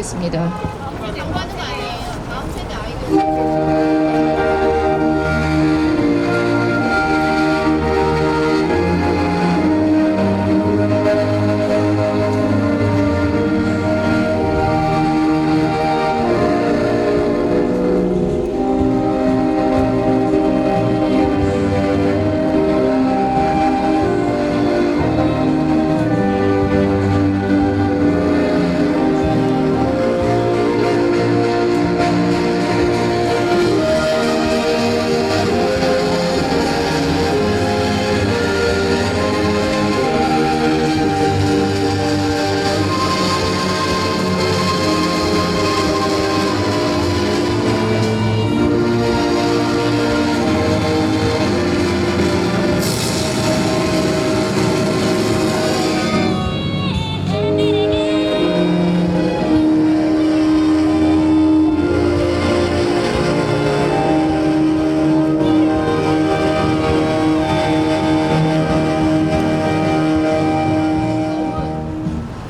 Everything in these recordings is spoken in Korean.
주시겠습니다. 공부하는 거 아니에요. 다음 세대 아이들.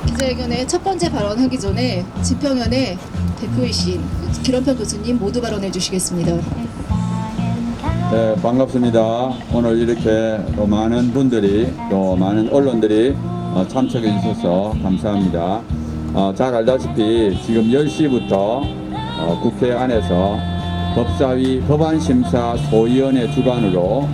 기자회견의 첫 번째 발언하기 전에 집평연의 대표이신 기런편 교수님 모두 발언해 주시겠습니다. 네, 반갑습니다. 오늘 이렇게 또 많은 분들이 또 많은 언론들이 참석해 주셔서 감사합니다. 잘 알다시피 지금 10시부터 국회 안에서 법사위 법안심사 소위원회 주관으로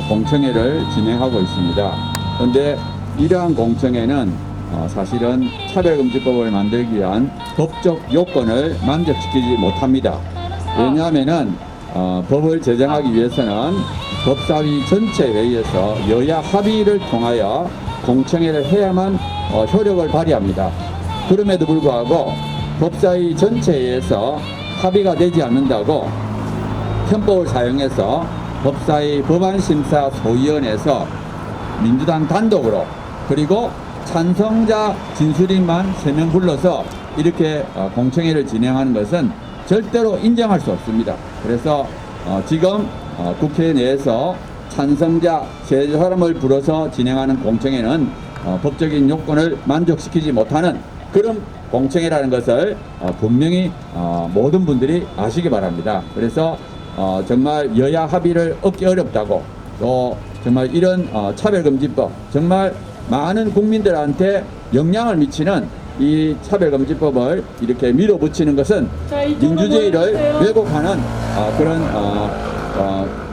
공청회를 진행하고 있습니다. 그런데 이러한 공청회는 사실은 차별금지법을 만들기 위한 법적 요건을 만족시키지 못합니다. 왜냐하면은 법을 제정하기 위해서는 법사위 전체 회의에서 여야 합의를 통하여 공청회를 해야만 효력을 발휘합니다. 그럼에도 불구하고 법사위 전체 회의에서 합의가 되지 않는다고 편법을 사용해서 법사위 법안심사 소위원회에서 민주당 단독으로 그리고 찬성자 진술인만 3명 불러서 이렇게 공청회를 진행하는 것은 절대로 인정할 수 없습니다. 그래서 지금 국회 내에서 찬성자 3사람을 불러서 진행하는 공청회는 법적인 요건을 만족시키지 못하는 그런 공청회라는 것을 분명히 모든 분들이 아시기 바랍니다. 그래서 정말 여야 합의를 얻기 어렵다고 또 정말 이런 차별금지법 정말 많은 국민들한테 영향을 미치는 이 차별금지법을 이렇게 밀어붙이는 것은 민주주의를 왜곡하는 그런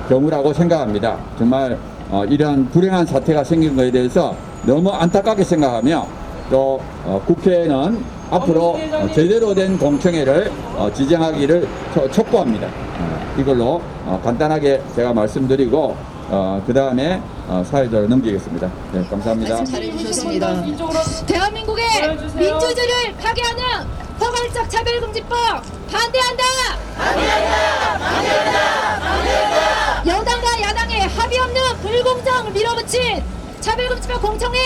경우라고 생각합니다. 정말 이러한 불행한 사태가 생긴 것에 대해서 너무 안타깝게 생각하며 또 국회는 앞으로 제대로 된 공청회를 지정하기를 촉구합니다. 이걸로 간단하게 제가 말씀드리고 그 다음에 사회자로 넘기겠습니다. 네, 감사합니다. 말씀 잘해주셨습니다. 대한민국의 민주주의를 파괴하는 포괄적 차별금지법 반대한다! 반대한다! 반대한다! 반대한다! 여당과 야당의 합의 없는 불공정을 밀어붙인 차별금지법 공청회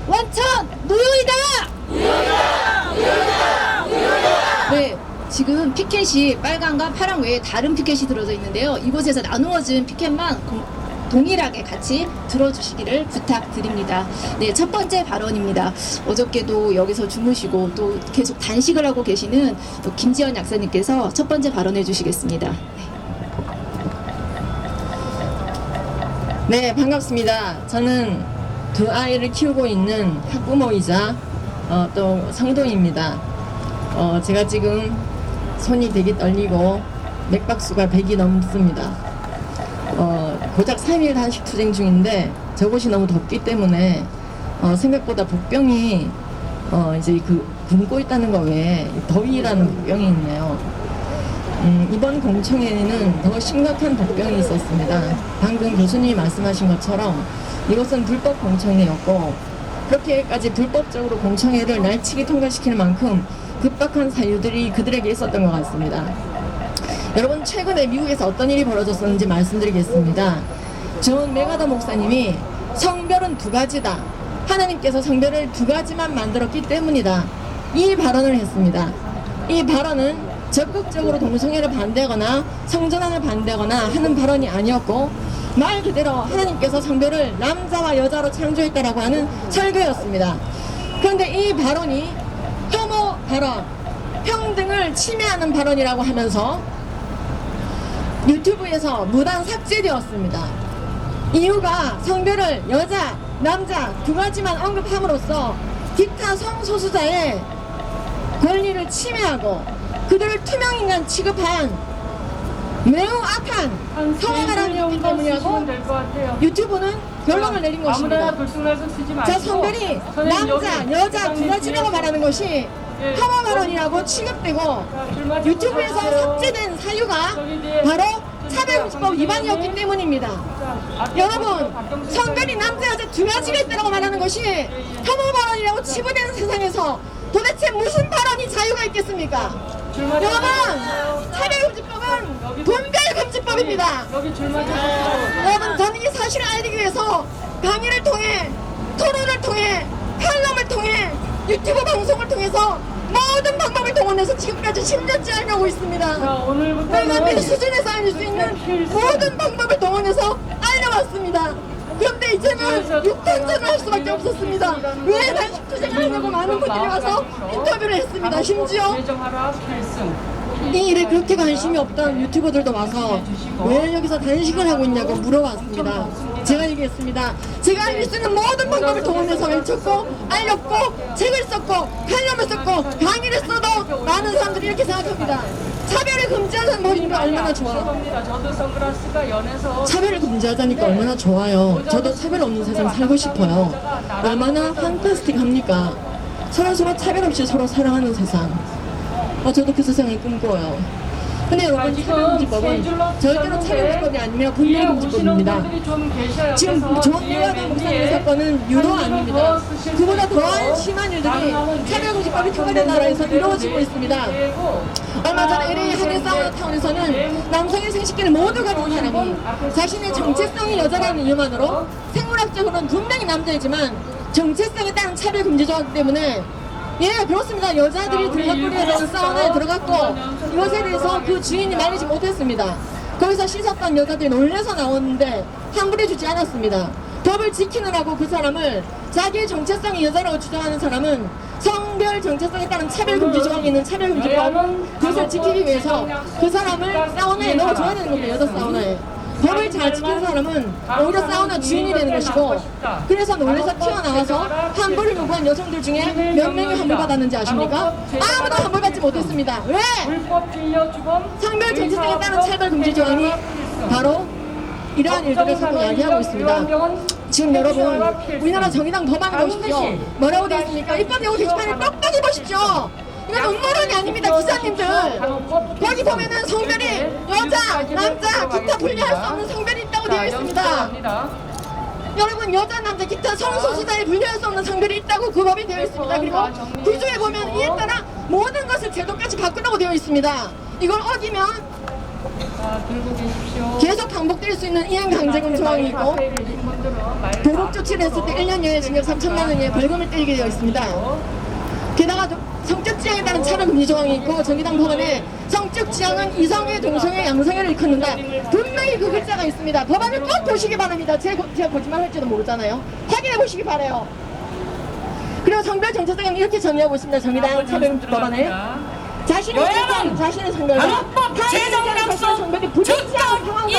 원천 무효이다! 무효이다! 무효이다! 무효이다! 네. 지금 피켓이 빨강과 파랑 외에 다른 피켓이 들어져 있는데요. 이곳에서 나누어진 피켓만 동일하게 같이 들어주시기를 부탁드립니다. 네, 첫 번째 발언입니다. 어저께도 여기서 주무시고 또 계속 단식을 하고 계시는 또 김지연 약사님께서 첫 번째 발언해 주시겠습니다. 네, 반갑습니다. 저는 두 아이를 키우고 있는 학부모이자 또 성도입니다. 제가 지금 손이 되게 떨리고 맥박수가 100이 넘습니다. 고작 3일 단식 투쟁 중인데 저곳이 너무 덥기 때문에 생각보다 복병이 이제 굶고 있다는 거 외에 더위라는 복병이 있네요. 이번 공청회에는 더 심각한 복병이 있었습니다. 방금 교수님이 말씀하신 것처럼 이것은 불법 공청회였고 그렇게까지 불법적으로 공청회를 날치기 통과시킬 만큼 급박한 사유들이 그들에게 있었던 것 같습니다. 여러분, 최근에 미국에서 어떤 일이 벌어졌었는지 말씀드리겠습니다. 존 메가더 목사님이 성별은 두 가지다. 하나님께서 성별을 두 가지만 만들었기 때문이다. 이 발언을 했습니다. 이 발언은 적극적으로 동성애를 반대하거나 성전환을 반대하거나 하는 발언이 아니었고 말 그대로 하나님께서 성별을 남자와 여자로 창조했다라고 하는 설교였습니다. 그런데 이 발언이 혐오 발언, 평등을 침해하는 발언이라고 하면서 유튜브에서 무단 삭제되었습니다. 이유가 성별을 여자, 남자 두 가지만 언급함으로써 기타 성소수자의 권리를 침해하고 그들을 투명인간 취급한 매우 악한 성화가람이었기 때문이라고 유튜브는 결론을 내린 것입니다. 자, 성별이 남자, 여자 두 가지라고 말하는 것이 혐오 발언이라고 취급되고 유튜브에서 삭제된 사유가 바로 차별금지법 위반이었기 때문입니다. 여러분, 성별이 남자, 여자 두 가지가 있다고 말하는 것이 혐오 발언이라고 치부되는 세상에서 도대체 무슨 발언이 자유가 있겠습니까? 여러분, 차별금지법은 분별금지법입니다. 여러분, 저는 이 사실을 알리기 위해서 강의를 통해, 토론을 통해, 칼럼을 통해, 유튜브 방송을 통해서 모든 방법을 동원해서 지금까지 10년째 알려고 있습니다. 내가 내 수준에서 알릴 수 있는 모든 방법을 동원해서 알려왔습니다. 그런데 이제는 6탄전을 할 수밖에 없었습니다. 왜 단식 투쟁을 하냐고 많은 분들이 와서 인터뷰를 했습니다. 심지어 이 일에 그렇게 관심이 없던 유튜버들도 와서 왜 여기서 단식을 하고 있냐고 물어봤습니다. 제가 얘기했습니다. 제가 알릴 수 있는 모든 방법을 동원해서 외쳤고 알렸고 책을 썼고 칼럼을 썼고 강의를 써도 많은 사람들이 이렇게 생각합니다. 차별을 금지하자는 법이니까 얼마나 좋아. 차별을 금지하자니까 얼마나 좋아요. 저도 차별 없는 세상 살고 싶어요. 얼마나 판타스틱합니까? 서로 차별 없이 서로 사랑하는 세상. 저도 그 세상을 꿈꿔요. 근데 여러분, 차별금지법은 절대로 차별금지법이 아니며 분별금지법입니다. 지금 조항요하던 목사님 사건은 유도 아닙니다. 그보다 더한 심한 일들이 차별금지법이 통과된 나라에서 이루어지고 있습니다. 얼마 전 LA 하늘 사우나타운에서는 남성의 생식기를 모두 가진 사람이 자신의 정체성이 여자라는 이유만으로 생물학적으로는 분명히 남자이지만 정체성에 따른 차별금지 조항 때문에 그렇습니다. 여자들이 들락거리는 사우나에 들어갔고 이것에 대해서 그 주인이 말리지 못했습니다. 거기서 씻었던 여자들이 놀래서 나왔는데 환불해주지 않았습니다. 법을 지키느라고 그 사람을 자기의 정체성이 여자라고 주장하는 사람은 성별 정체성에 따른 차별금지 조항이 있는 차별금지법 그것을 지키기 위해서 그 사람을 사우나에 넣어줘야 되는 겁니다. 여자 사우나에. 법을 잘 지키는 사람은 오히려 사우나 주인이 되는 것이고, 그래서 놀래서 튀어나와서 환불을 요구한 여성들 중에 몇 명이 환불받았는지 아십니까? 아무도 환불받지 못했습니다. 왜? 성별 정체성에 따른 차별금지 조항이 바로 이러한 일들을 자꾸 이야기하고 있습니다. 지금 여러분, 우리나라 정의당 법안을 보십시오. 뭐라고 되어 있습니까? 입법 내용 게시판을 뻑뻑히 보십시오. 이건 음모론이 아닙니다, 기자님들. 거기 보면은 성별이 여자, 남자, 기타 분리할 수 없는 성별이 있다고 되어 있습니다. 여러분, 여자, 남자, 기타 성소수자에 분리할 수 없는 성별이 있다고 그 법이 되어 있습니다. 그리고 구조에 보면 이에 따라 모든 것을 제도까지 바꾸라고 되어 있습니다. 이걸 어기면 계속 반복될 수 있는 이행강제금 조항이 있고, 보복 조치를 했을 때 1년 이하의 징역 3천만 원 이하의 벌금을 때리게 되어 있습니다. 게다가 성적 지향에 따른 차별금지 조항이 있고, 정의당 법안에 성적 지향은 이성애, 동성애, 양성애를 일컫는다. 분명히 그 글자가 있습니다. 법안을 꼭 보시기 바랍니다. 제가 거짓말 할지도 모르잖아요. 확인해 보시기 바라요. 그리고 성별 정체성은 이렇게 정의하고 있습니다. 정의당 차별금지 법안에 자신의 성별, 자신의 성별과 타인에 대한 성별이 부딪히지 않은 상황도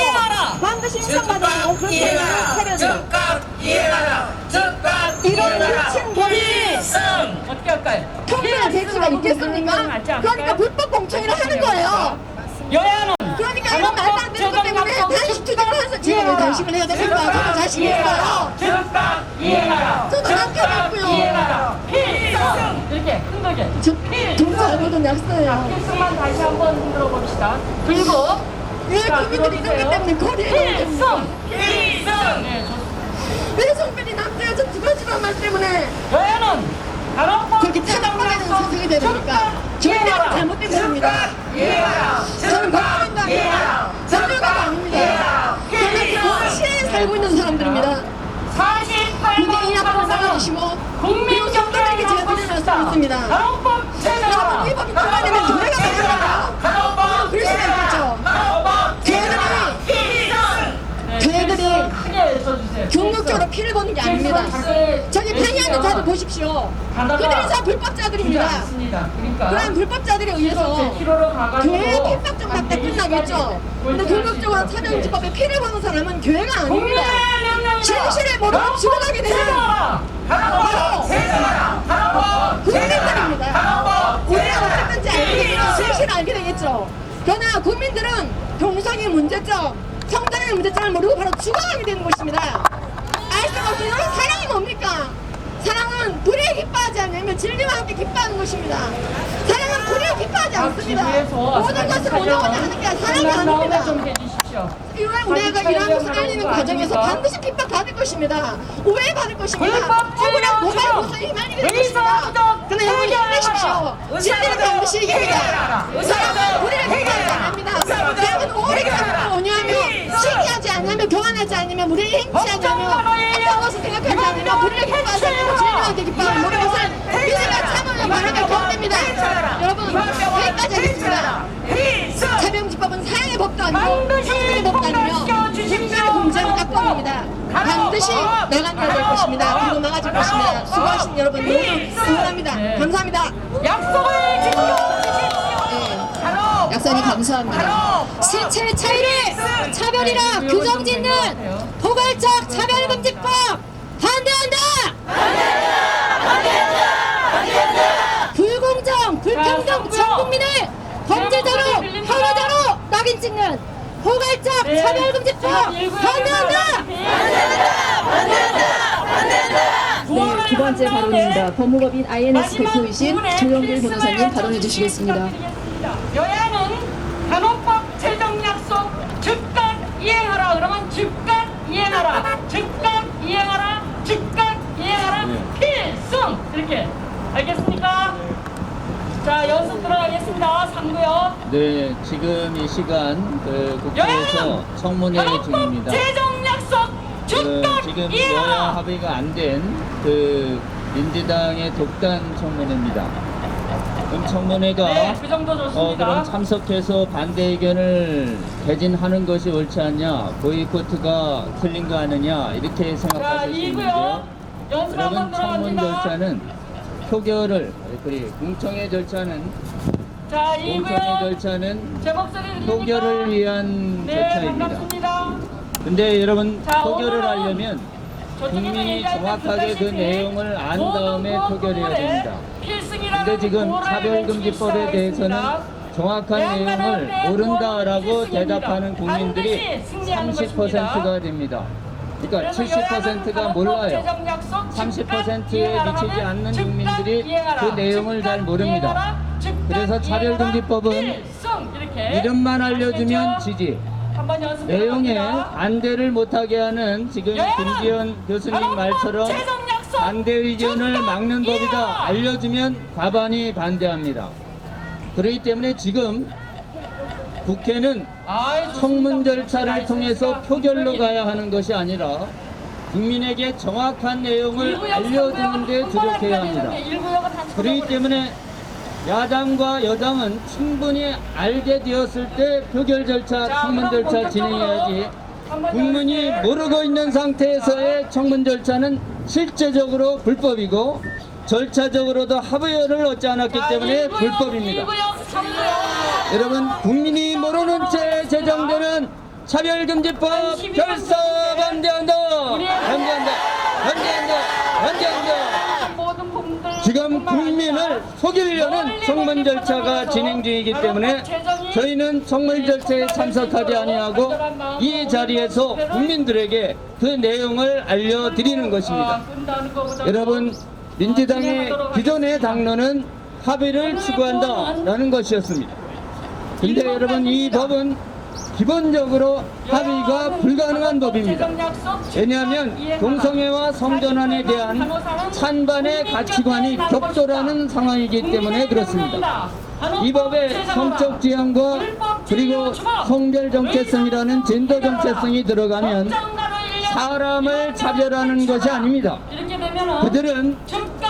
반드시 인정받아야 그렇게 차별이다. 이런 미친 법이 어떻게 할까요? 통일의 재치가 있겠습니까? 그러니까 불법 공천이라 하는 거예요. 여야는 그러니까 이런 말도 안 되는 것 때문에 단식 투쟁을 해서 제가 왜 단식을 해야 됩니까? 저도 자신 있어요. 즉각 이행하라. 저도 남편이고요. 이행하라. 필승. 이렇게 흔들게. 저 동서 알고도 약서예요. 필승만 다시 한번 흔들어 봅시다. 그리고 왜 국민들이 이런 것 때문에 거리에 나오겠어? 필승. 네, 왜 성별이 남자 여자 두 가지만 말 때문에 여야는 단호법 그렇게 차단하는 세상이 되니까 저희는 잘못된 겁니다. 저는 법관도 아닙니다. 법률가도 아닙니다. 저는 시에 살고 있는 사람들입니다. 48번 이게 이 앞으로 나가시고 그리고 성도들에게 제가 드릴 말씀이 있습니다. 단호법 여러분, 이 법이 통과되면 노래가 나갑니다. 그럴 수가 있겠죠. 저희들이 써주세요. 궁극적으로 피를 보는 게 아닙니다. 저기 항의하는 자들 보십시오. 그들이 다 불법자들입니다. 그러니까 그런 불법자들에 의해서 교회의 핍박 좀 받다 끝나겠죠. 근데 궁극적으로 차별금지법에 피를 보는 사람은 교회가 아닙니다. 진실을 모르고 죽어가게 되는 바로 국민들입니다. 우리가 어쨌든지 알게 되면 진실을 알게 되겠죠. 그러나 국민들은 동성애 문제점, 성장의 문제점을 모르고 바로 죽어가게 되는 것입니다. 알 수가 없죠. 여러분, 사랑이 뭡니까? 사랑은 불에 기뻐하지 않으면 진리와 함께 기뻐하는 것입니다. 사랑은 불에 기뻐하지 않습니다. 모든 것을 원하고자 하는 게 사랑이 아닙니다. 좀 해주십시오. 이런 우리가 이러한 것을 알리는 과정에서 반드시 핍박받을 것입니다. 오해받을 것입니다. 억울한 고발 고소에 휘말리게 될 것입니다. 그러나 여러분 힘내십시오. 진리는 반드시 이깁니다. 사랑은 불에 기뻐하지 않습니다. 사랑은 오래 참고 온유하며 시기하지 않으면 교환하지 않으면 우리를 행치하지 않으면 어떤 것을 생각하지 않으면 불에 기뻐하지 않으면 진리한테 기뻐하는 모든 것을 믿으며 참으며 바라며 견딥니다. 여러분 여기까지 하겠습니다. 차별금지법은 사형의 법도 아니고 형벌의 법도 아니며 국민을 공제하는 악법입니다. 반드시 나가야 될 것입니다. 그리고 막아줄 것입니다. 수고하신 여러분 모두 응원합니다. 감사합니다. 약속을 지켜주십시오. 약사님 감사합니다. 실체 차이를 차별이라 규정짓는 포괄적 차별금지법 반대한다! 불공정, 불평등 전 국민을 범죄자로, 혐오자로 낙인 찍는 포괄적 차별금지법 반대한다! 네, 두 번째 발언입니다. 법무법인 INS 대표이신 조영길 변호사님 발언해 주시겠습니다. 여야는 간호법 제정 약속 즉각 이행하라. 그러면 즉각 이행하라. 즉각 이행하라. 즉각 이행하라. 필승. 이렇게 알겠습니까? 자, 연습 들어가겠습니다. 3구요. 네, 지금 이 시간 국회에서 청문회 중입니다. 제정 약속 즉각 지금 이행하라. 여야 합의가 안 된 민주당의 독단 청문회입니다. 그럼 청문회가 네, 그 정도 좋습니다. 그럼 참석해서 반대 의견을 개진하는 것이 옳지 않냐, 보이콧가 틀린 거 아니냐 이렇게 자, 생각하실 수 2구요. 있는데요. 연습 한번 여러분, 청문 들어갑니다. 절차는 표결을 공청회 절차는 자, 공청회 2구요. 절차는 제 목소리 들립니까? 표결을 위한 네, 절차입니다. 반갑습니다. 근데 여러분, 자, 표결을 오늘은 하려면 저쪽에서 국민이 얘기할 때 정확하게 그 듣다시피 내용을 안 모든 다음에 표결해야 부분에 됩니다. 필승이라는 근데 지금 구호를 차별금지법에 외치기 대해서는 시작하겠습니다. 정확한 양반한테 내용을 모른다라고 필승입니다. 대답하는 국민들이 반드시 승리하는 30%가 됩니다. 그러니까 그래서 70%가 여야는 몰라요. 제정 약속 30%에 즉각 미치지 않는 즉각 국민들이 이행하라. 그 내용을 잘 즉각 모릅니다. 이행하라. 즉각 그래서 차별금지법은 이행하라. 필승. 이렇게 이름만 알려주면 아시겠죠? 지지, 한번 연습 내용에 들어갑니다. 반대를 못하게 하는 지금 김지현 교수님 말처럼 반대 의견을 막는 법이다 알려주면 과반이 반대합니다. 그렇기 때문에 지금 국회는 청문 절차를 통해서 표결로 가야 하는 것이 아니라 국민에게 정확한 내용을 알려주는 데 주력해야 합니다. 그렇기 때문에 야당과 여당은 충분히 알게 되었을 때 표결 절차, 청문 절차 진행해야지, 국민이 모르고 있는 상태에서의 청문 절차는 실제적으로 불법이고 절차적으로도 합의를 얻지 않았기 때문에 불법입니다. 여러분, 국민이 모르는 채 제정되는 차별금지법 결사 반대한다! 반대한다! 반대한다! 반대한다! 지금 국민을 속이려는 청문 절차가 진행 중이기 때문에 저희는 청문 절차에 참석하지 아니하고 이 자리에서 국민들에게 그 내용을 알려드리는 것입니다. 여러분, 민주당의 기존의 당론은 합의를 추구한다라는 것이었습니다. 근데 여러분, 이 법은 기본적으로 합의가 불가능한 법입니다. 왜냐하면 동성애와 성전환에 대한 찬반의 가치관이 격돌하는 상황이기 때문에 그렇습니다. 이 법에 성적 지향과 그리고 성별 정체성이라는 젠더 정체성이 들어가면 사람을 차별하는 것이 아닙니다. 그들은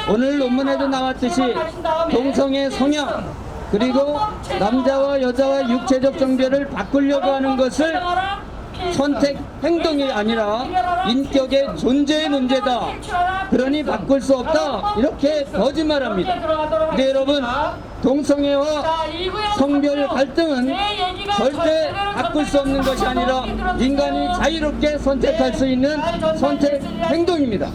오늘 논문에도 나왔듯이 동성애 성향 그리고 남자와 여자와 육체적 성별을 바꾸려고 하는 것을 선택 행동이 아니라 인격의 존재의 문제다. 그러니 바꿀 수 없다. 이렇게 거짓말합니다. 근데 여러분, 동성애와 성별 갈등은 절대 바꿀 수 없는 것이 아니라 인간이 자유롭게 선택할 수 있는 선택 행동입니다.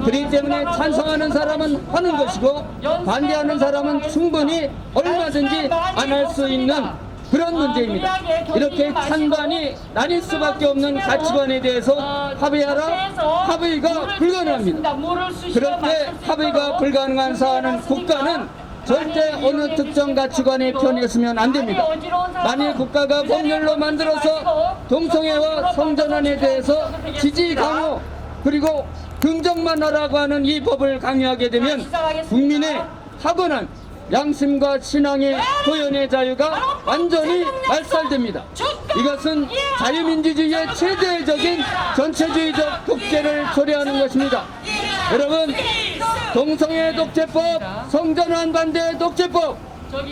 그렇기 때문에 찬성하는 사람은 하는 것이고 반대하는 사람은 충분히 얼마든지 안 할 수 있는 그런 문제입니다. 이렇게 찬반이 나뉠 수밖에 없는 가치관에 대해서 합의하라. 합의가 불가능합니다. 그렇게 합의가 불가능한 사안은 국가는 절대 어느 특정 가치관에 편했으면 안 됩니다. 만일 국가가 법률로 만들어서 동성애와 성전환에 대해서 지지 강호 그리고 긍정만 하라고 하는 이 법을 강요하게 되면 국민의 타고난 양심과 신앙의 표현의 자유가 완전히 말살됩니다. 이것은 자유민주주의의 최대적인 전체주의적 독재를 초래하는 것입니다. 여러분, 동성애 독재법, 성전환 반대 독재법,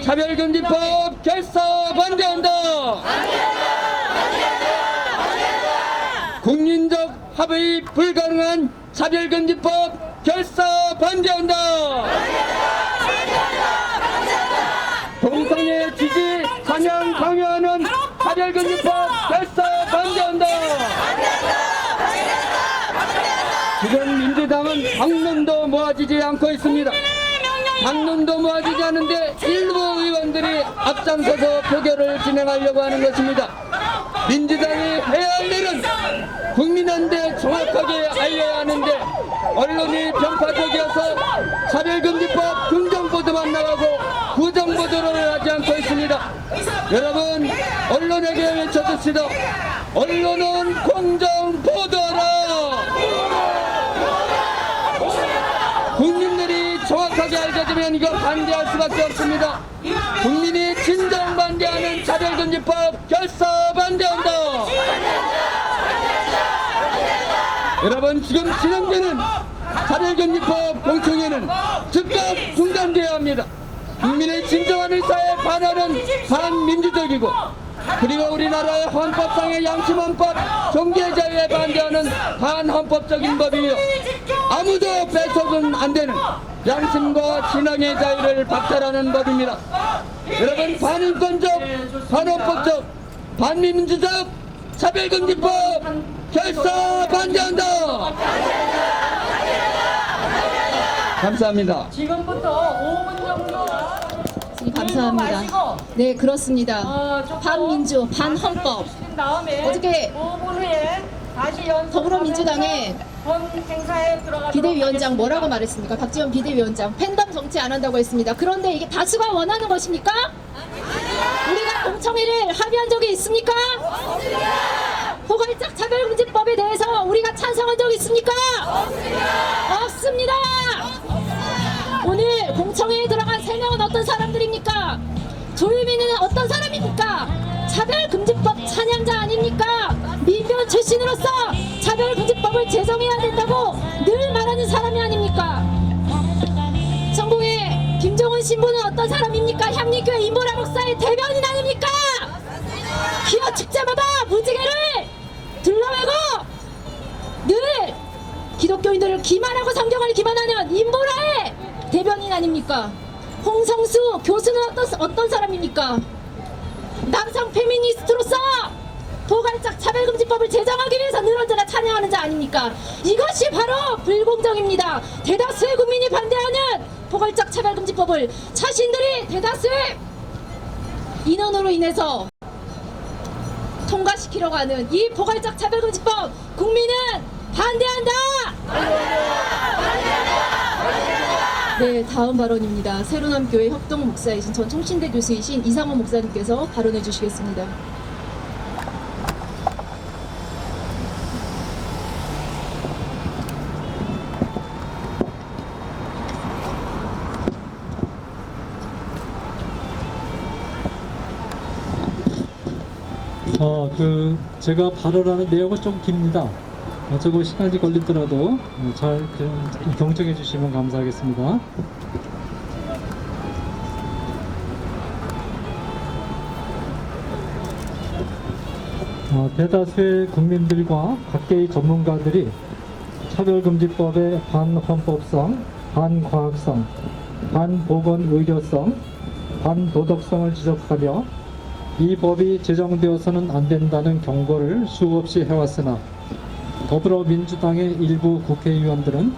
차별금지법 결사 반대한다. 국민적 합의 불가능한 차별금지법 결사 반대한다. 동성애 지지 찬양 강요하는 차별금지법 결사 반대한다. 지금 민주당은 당론도 모아지지 않고 있습니다. 당론도 모아지지 않는데 일부 의원들이 앞장서서 표결을 진행하려고 하는 것입니다. 민주당이 해야 할 일은 국민한테 정확하게 알려야 하는데 언론이 편파적이어서 차별금지법 긍정보도만 나가고 부정보도를 하지 않고 있습니다. 여러분, 언론에게 외쳐줍시다. 언론은 공정보도하라. 국민들이 정확하게 알게 되면 이거 반대할 수밖에 없습니다. 국민이 진정 반대하는 차별금지법 결사 반대한다. 여러분, 지금 진행되는 차별금지법 공청회는 즉각 중단돼야 합니다. 국민의 진정한 의사에 반하는 반민주적이고 그리고 우리나라의 헌법상의 양심헌법 종교자유에 반대하는 반헌법적인 법이며 아무도 뺏어서는 안 되는 양심과 신앙의 자유를 박탈하는 법입니다. 여러분, 반인권적, 반헌법적, 반민주적 차별금지법 결사 반대한다. 감사합니다. 지금부터 5분 정도 감사합니다. 네, 그렇습니다. 반민주, 반헌법. 어저께 어저께 더불어민주당의 비대위원장 뭐라고 말했습니까? 박지원 비대위원장 팬덤 정치 안 한다고 했습니다. 그런데 이게 다수가 원하는 것입니까? 우리가 공청회를 합의한 적이 있습니까? 포괄적 차별금지법에 대해서 우리가 찬성한 적 있습니까? 없습니다. 오늘 공청회에 들어간 3명은 어떤 사람들입니까? 조유민은 어떤 사람입니까? 차별금지법 찬양자 아닙니까? 민변 출신으로서 차별금지법을 제정해야 된다고 늘 말하는 사람이 아닙니까? 전공의 김종훈 신부는 어떤 사람입니까? 향리교회 인보라 목사의 대변인 아닙니까? 기어 축제마다 무지개를 둘러매고 늘 기독교인들을 기만하고 성경을 기만하는 인보라의 대변인 아닙니까? 홍성수 교수는 어떤 사람입니까? 남성 페미니스트로서 포괄적 차별금지법을 제정하기 위해서 늘 언제나 찬양하는 자 아닙니까? 이것이 바로 불공정입니다. 대다수의 국민이 반대하는 포괄적 차별금지법을 자신들이 대다수의 인원으로 인해서 통과시키려고 하는 이 포괄적 차별금지법 국민은 반대한다! 네, 다음 발언입니다. 새로남교회 협동 목사이신 전 총신대 교수이신 이상호 목사님께서 발언해 주시겠습니다. 제가 발언하는 내용은 좀 깁니다. 저거 시간이 걸리더라도 잘 경청해 주시면 감사하겠습니다. 대다수의 국민들과 각계의 전문가들이 차별금지법의 반헌법성, 반과학성, 반보건의료성, 반도덕성을 지적하며 이 법이 제정되어서는 안 된다는 경고를 수없이 해왔으나 더불어민주당의 일부 국회의원들은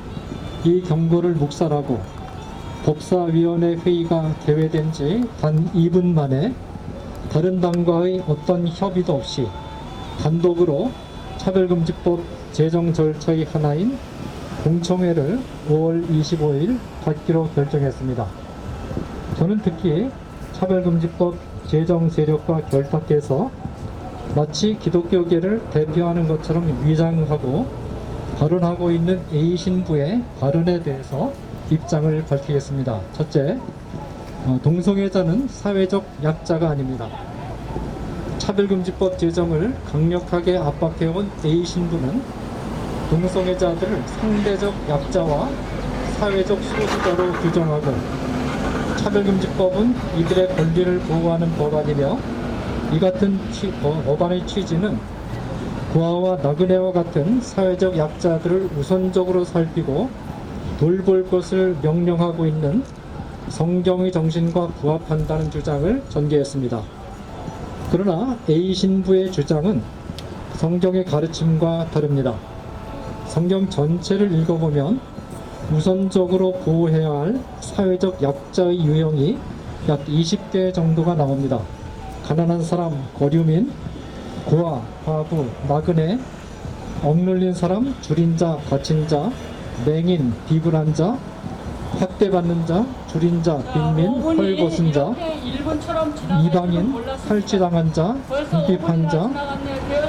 이 경고를 묵살하고 법사위원회 회의가 개회된 지 단 2분 만에 다른 당과의 어떤 협의도 없이 단독으로 차별금지법 제정 절차의 하나인 공청회를 5월 25일 갖기로 결정했습니다. 저는 특히 차별금지법 제정 세력과 결탁해서 마치 기독교계를 대표하는 것처럼 위장하고 발언하고 있는 A 신부의 발언에 대해서 입장을 밝히겠습니다. 첫째, 동성애자는 사회적 약자가 아닙니다. 차별금지법 제정을 강력하게 압박해온 A 신부는 동성애자들을 상대적 약자와 사회적 소수자로 규정하고 차별금지법은 이들의 권리를 보호하는 법안이며 이 같은 법안의 취지는 고아와 나그네와 같은 사회적 약자들을 우선적으로 살피고 돌볼 것을 명령하고 있는 성경의 정신과 부합한다는 주장을 전개했습니다. 그러나 A 신부의 주장은 성경의 가르침과 다릅니다. 성경 전체를 읽어보면 우선적으로 보호해야 할 사회적 약자의 유형이 약 20개 정도가 나옵니다. 가난한 사람, 거류민, 고아, 과부, 나그네, 억눌린 사람, 줄인 자, 갇힌 자, 맹인, 비굴한 자, 학대받는 자, 줄인 자, 빈민, 헐벗은 자, 이방인, 탈취당한 자, 궁핍한 자,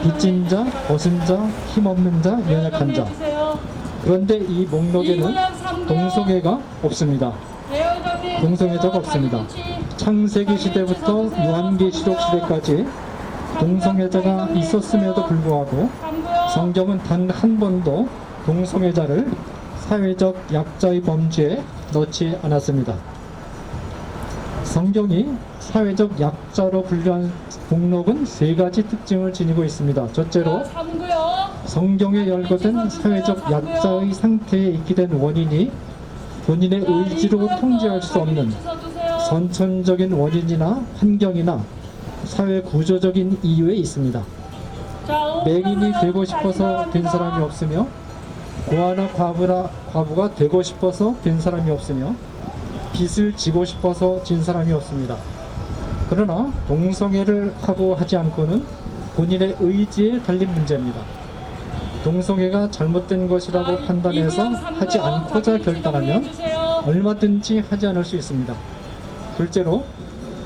빚진 자, 벗은 자, 힘없는 자, 연약한 자. 그런데 이 목록에는 동성애가 없습니다. 동성애자가 없습니다. 창세기 시대부터 요한계시록 시대까지 동성애자가 있었음에도 불구하고 성경은 단 한 번도 동성애자를 사회적 약자의 범주에 넣지 않았습니다. 성경이 사회적 약자로 분류한 목록은 세 가지 특징을 지니고 있습니다. 첫째로 성경에 열거된 사회적 약자의 상태에 있게 된 원인이 본인의 의지로 통제할 수 없는 선천적인 원인이나 환경이나 사회 구조적인 이유에 있습니다. 맹인이 되고 싶어서 된 사람이 없으며 고아나 과부가 되고 싶어서 된 사람이 없으며 빚을 지고 싶어서 진 사람이 없습니다. 그러나 동성애를 하고 하지 않고는 본인의 의지에 달린 문제입니다. 동성애가 잘못된 것이라고 판단해서 하지 않고자 결단하면 얼마든지 하지 않을 수 있습니다. 둘째로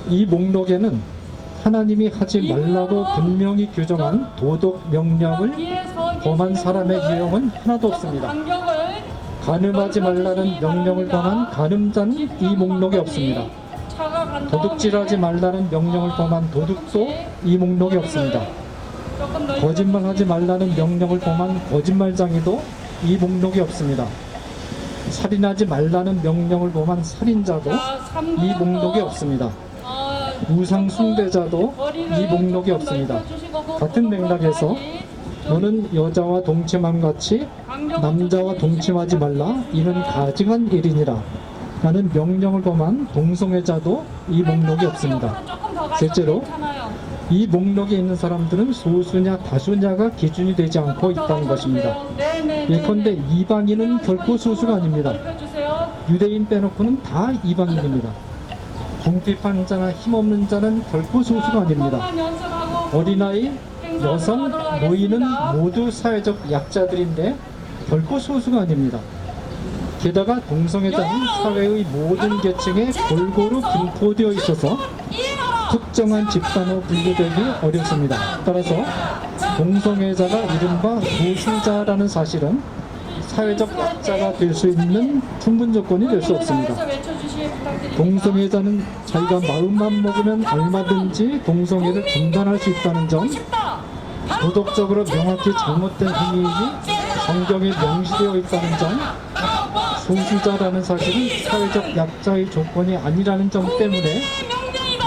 이 목록에는 하나님이 하지 말라고 분명히 규정한 도덕 명령을 범한 사람의 유형은 하나도 없습니다. 간음하지 말라는 명령을 범한 간음자는 이 목록에 없습니다. 도둑질하지 말라는 명령을 범한 도둑도 이 목록에 없습니다. 거짓말하지 말라는 명령을 범한 거짓말장이도 이 목록에 없습니다. 살인하지 말라는 명령을 범한 살인자도 이 목록에 없습니다. 우상 숭배자도 이 목록에 없습니다. 같은 맥락에서 너는 여자와 동침함 같이 남자와 동침하지 말라 이는 가증한 일이니라 라는 명령을 범한 동성애자도 이 목록에 없습니다. 셋째로 이 목록에 있는 사람들은 소수냐 다수냐가 기준이 되지 않고 있다는 것입니다. 예컨대 이방인은 결코 소수가 아닙니다. 유대인 빼놓고는 다 이방인입니다. 궁핍한 자나 힘없는 자는 결코 소수가 아닙니다. 어린아이, 여성, 노인은 모두 사회적 약자들인데 결코 소수가 아닙니다. 게다가 동성애자는 사회의 모든 계층에 골고루 분포되어 있어서 특정한 집단으로 분류되기 어렵습니다. 따라서 동성애자가 이른바 소수자라는 사실은 사회적 약자가 될 수 있는 충분 조건이 될 수 없습니다. 동성애자는 자기가 마음만 먹으면 얼마든지 동성애를 중단할 수 있다는 점, 도덕적으로 명확히 잘못된 행위이니 성경에 명시되어 있다는 점, 소수자라는 사실은 사회적 약자의 조건이 아니라는 점 때문에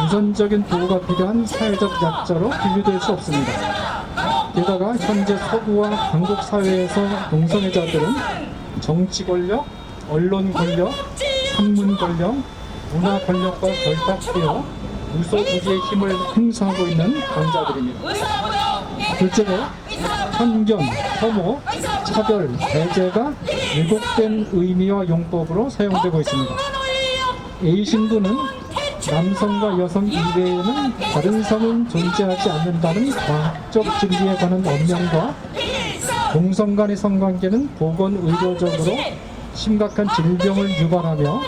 우선적인 보호가 필요한 사회적 약자로 분류될 수 없습니다. 게다가 현재 서구와 한국 사회에서 동성애자들은 정치 권력, 언론 권력, 학문 권력, 문화 권력과 결탁되어 무소부지의 힘을 행사하고 있는 강자들입니다. 둘째로 편견, 혐오, 차별, 배제가 왜곡된 의미와 용법으로 사용되고 있습니다. A 신부는 남성과 여성 이외에는 다른 성은 존재하지 않는다는 과학적 진리에 관한 언명과 동성 간의 성관계는 보건의료적으로 심각한 질병을 유발하며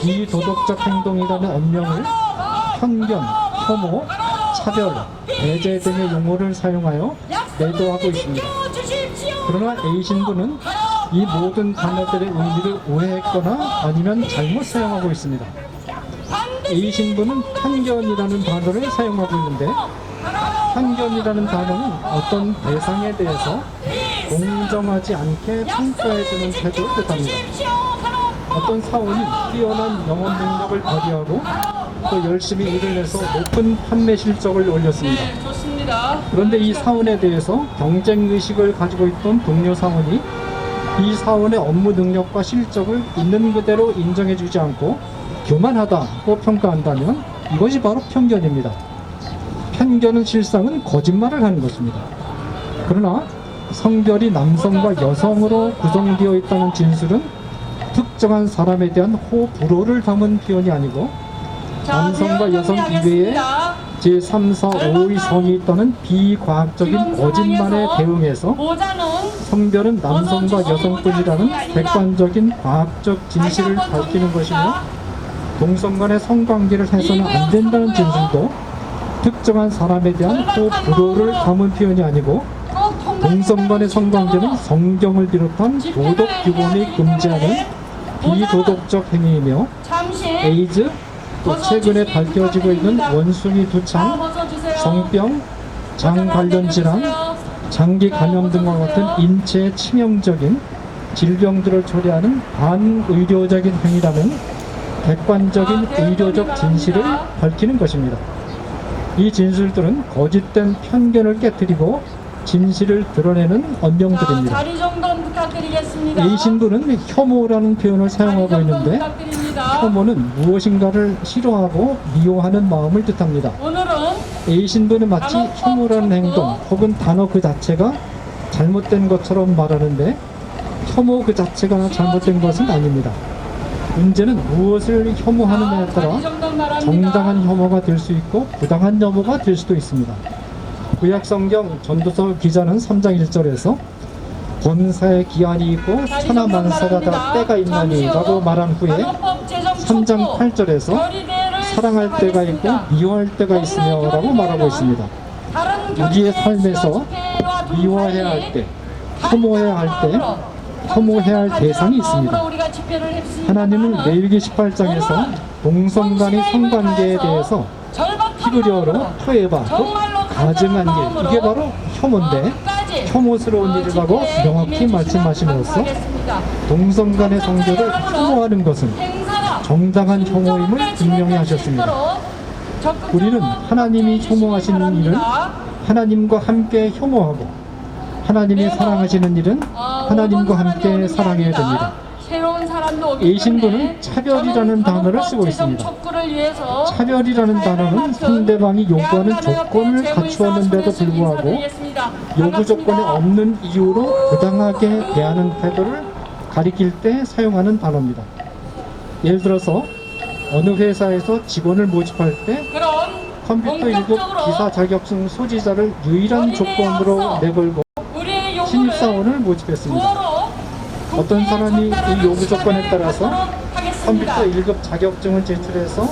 비도덕적 행동이라는 언명을 편견, 혐오, 차별, 배제 등의 용어를 사용하여 매도하고 있습니다. 그러나 A 신부는 이 모든 단어들의 의미를 오해했거나 아니면 잘못 사용하고 있습니다. A 신부는 편견이라는 단어를 사용하고 있는데, 편견이라는 단어는 어떤 대상에 대해서 공정하지 않게 평가해주는 태도를 뜻합니다. 어떤 사원이 뛰어난 영업 능력을 발휘하고 또 열심히 일을 해서 높은 판매 실적을 올렸습니다. 그런데 이 사원에 대해서 경쟁의식을 가지고 있던 동료 사원이 이 사원의 업무 능력과 실적을 있는 그대로 인정해주지 않고 교만하다고 평가한다면 이것이 바로 편견입니다. 편견은 실상은 거짓말을 하는 것입니다. 그러나 성별이 남성과 여성으로 구성되어 있다는 진술은 특정한 사람에 대한 호불호를 담은 표현이 아니고 남성과 여성 이외에 제3, 4, 5의 성이 있다는 비과학적인 거짓말에 대응해서 성별은 남성과 여성뿐이라는 객관적인 과학적 진실을 밝히는 것이며 동성 간의 성관계를 해서는 안 된다는 진술도 특정한 사람에 대한 호불호를 담은 표현이 아니고 동성 간의 성관계는 성경을 비롯한 도덕 규범이 금지하는 비도덕적 행위이며 에이즈, 또 최근에 밝혀지고 있는 원숭이 두창, 성병, 장 관련 질환, 장기 감염 등과 같은 인체에 치명적인 질병들을 초래하는 반의료적인 행위라는 객관적인 의료적 진실을 밝히는 것입니다. 이 진술들은 거짓된 편견을 깨뜨리고 진실을 드러내는 언명들입니다. A 신부는 혐오라는 표현을 사용하고 있는데 혐오는 무엇인가를 싫어하고 미워하는 마음을 뜻합니다. A 신부는 마치 혐오라는 행동 혹은 단어 그 자체가 잘못된 것처럼 말하는데 혐오 그 자체가 잘못된 것은 아닙니다. 문제는 무엇을 혐오하느냐에 따라 정당한 혐오가 될 수 있고 부당한 혐오가 될 수도 있습니다. 구약성경 전도서 기자는 3장 1절에서 권사의 기한이 있고 천하만사가 다 때가 있나니 라고 말한 후에 3장 8절에서 사랑할 때가 있고 미워할 때가 있으며 라고 말하고 있습니다. 우리의 삶에서 미워해야 할 때, 혐오해야 할 때, 혐오해야 할 대상이 있습니다. 하나님은 레위기 18장에서 동성 간의 성관계에 대해서 히브리어로 토에바, 가증한 일, 이게 바로 혐오인데 혐오스러운 일이라고 명확히 말씀하심으로써 동성 간의 성교를 혐오하는 것은 정당한 혐오임을 분명히 하셨습니다. 우리는 하나님이 혐오하시는 일은 하나님과 함께 혐오하고 하나님이 사랑하시는 일은 하나님과 함께 사랑해야 됩니다. 이 신부는 차별이라는 단어를 쓰고 있습니다. 차별이라는 단어는 상대방이 요구하는 조건을 갖추었는데도 불구하고 요구 조건이 없는 이유로 부당하게 대하는 태도를 가리킬 때 사용하는 단어입니다. 예를 들어서 어느 회사에서 직원을 모집할 때 컴퓨터 1급 기사 자격증 소지자를 유일한 조건으로 내걸고 신입사원을 모집했습니다. 어떤 사람이 이 요구 조건에 따라서 컴퓨터 1급 자격증을 제출해서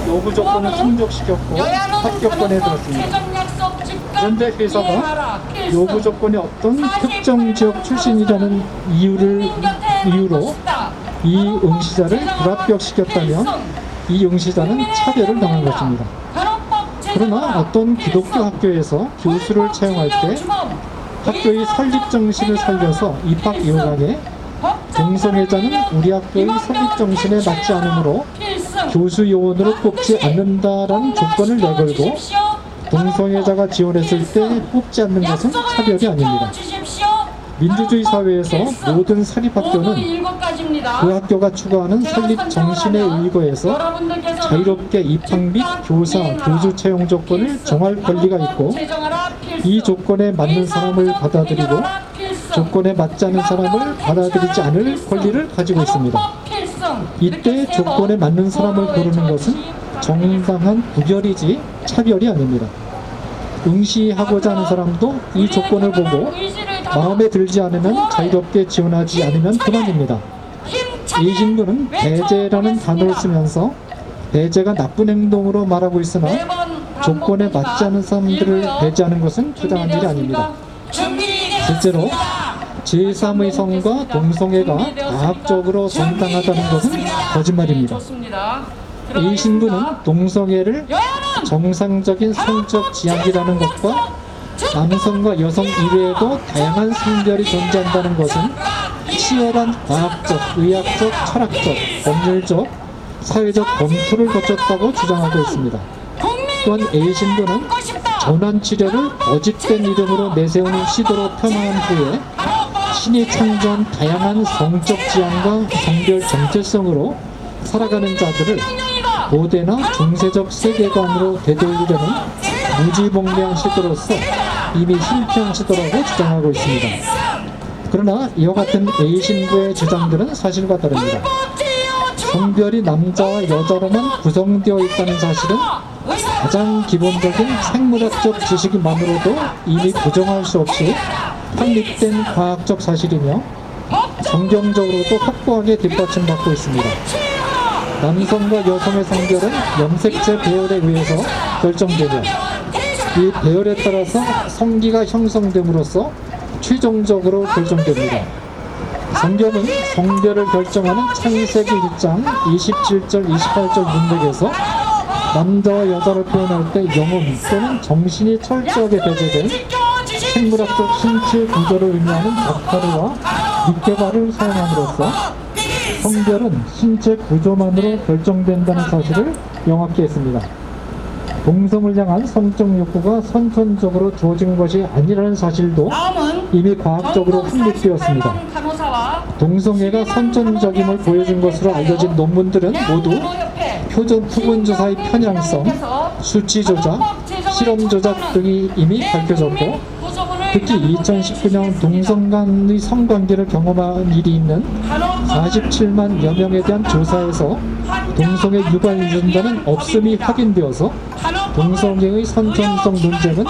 요구 조건을 충족시켰고 합격권에 들었습니다. 그런데 회사가 요구 조건이 어떤 특정 지역 출신이라는 이유로 이 응시자를 불합격시켰다면 이 응시자는 차별을 당한 것입니다. 그러나 어떤 기독교 학교에서 교수를 채용할 때 학교의 설립 정신을 살려서 입학 요강에 동성애자는 우리 학교의 설립 정신에 맞지 않으므로 교수 요원으로 뽑지 않는다라는 조건을 내걸고 동성애자가 지원했을 때 뽑지 않는 것은 차별이 아닙니다. 민주주의 사회에서 모든 사립학교는 그 학교가 추구하는 설립 정신에 의거해서 자유롭게 입학 및 교사, 교수 채용 조건을 정할 권리가 있고 이 조건에 맞는 사람을 받아들이고 조건에 맞지 않은 사람을 받아들이지 않을 권리를 가지고 있습니다. 이때 조건에 맞는 사람을 고르는 것은 정당한 구별이지 차별이 아닙니다. 응시하고자 하는 사람도 이 조건을 보고 마음에 들지 않으면 자유롭게 지원하지 않으면 그만입니다. 이 신부는 배제라는 단어를 쓰면서 배제가 나쁜 행동으로 말하고 있으나 조건에 맞지 않은 사람들을 배제하는 것은 부당한 일이 아닙니다. 실제로 제3의 성과 동성애가 과학적으로 정당하다는 것은 거짓말입니다. 이 신부는 동성애를 정상적인 성적 지향이라는 것과 남성과 여성 이외에도 다양한 성별이 존재한다는 것은 치열한 과학적, 의학적, 철학적, 법률적, 사회적 검토를 거쳤다고 주장하고 있습니다. 또한 A 신부는 전환 치료를 거짓된 이름으로 내세우는 시도로 폄하한 후에 신이 창조한 다양한 성적 지향과 성별 정체성으로 살아가는 자들을 고대나 중세적 세계관으로 되돌리려는 무지몽매한 시도로서 이미 실패한 시도라고 주장하고 있습니다. 그러나 이와 같은 A 신부의 주장들은 사실과 다릅니다. 성별이 남자와 여자로만 구성되어 있다는 사실은 가장 기본적인 생물학적 지식만으로도 이미 부정할 수 없이 확립된 과학적 사실이며 성경적으로도 확고하게 뒷받침받고 있습니다. 남성과 여성의 성별은 염색체 배열에 의해서 결정되며 이 배열에 따라서 성기가 형성됨으로써 최종적으로 결정됩니다. 성경은 성별을 결정하는 창세기 1장 27절 28절 문맥에서 남자와 여자를 표현할 때 영혼 또는 정신이 철저하게 배제된 생물학적 신체 구조를 의미하는 박하르와 니케바를 사용함으로써 성별은 신체 구조만으로 결정된다는 사실을 명확히 했습니다. 동성을 향한 성적 욕구가 선천적으로 주어진 것이 아니라는 사실도 이미 과학적으로 확립되었습니다. 동성애가 선천적임을 보여준 것으로 알려진 논문들은 모두 표본조사의 편향성, 수치 조작, 실험 조작 등이 이미 밝혀졌고 특히 2019년 동성 간의 성관계를 경험한 일이 있는 47만여 명에 대한 조사에서 동성애 유발 유전자는 없음이 확인되어서 동성애의 선천성 논쟁은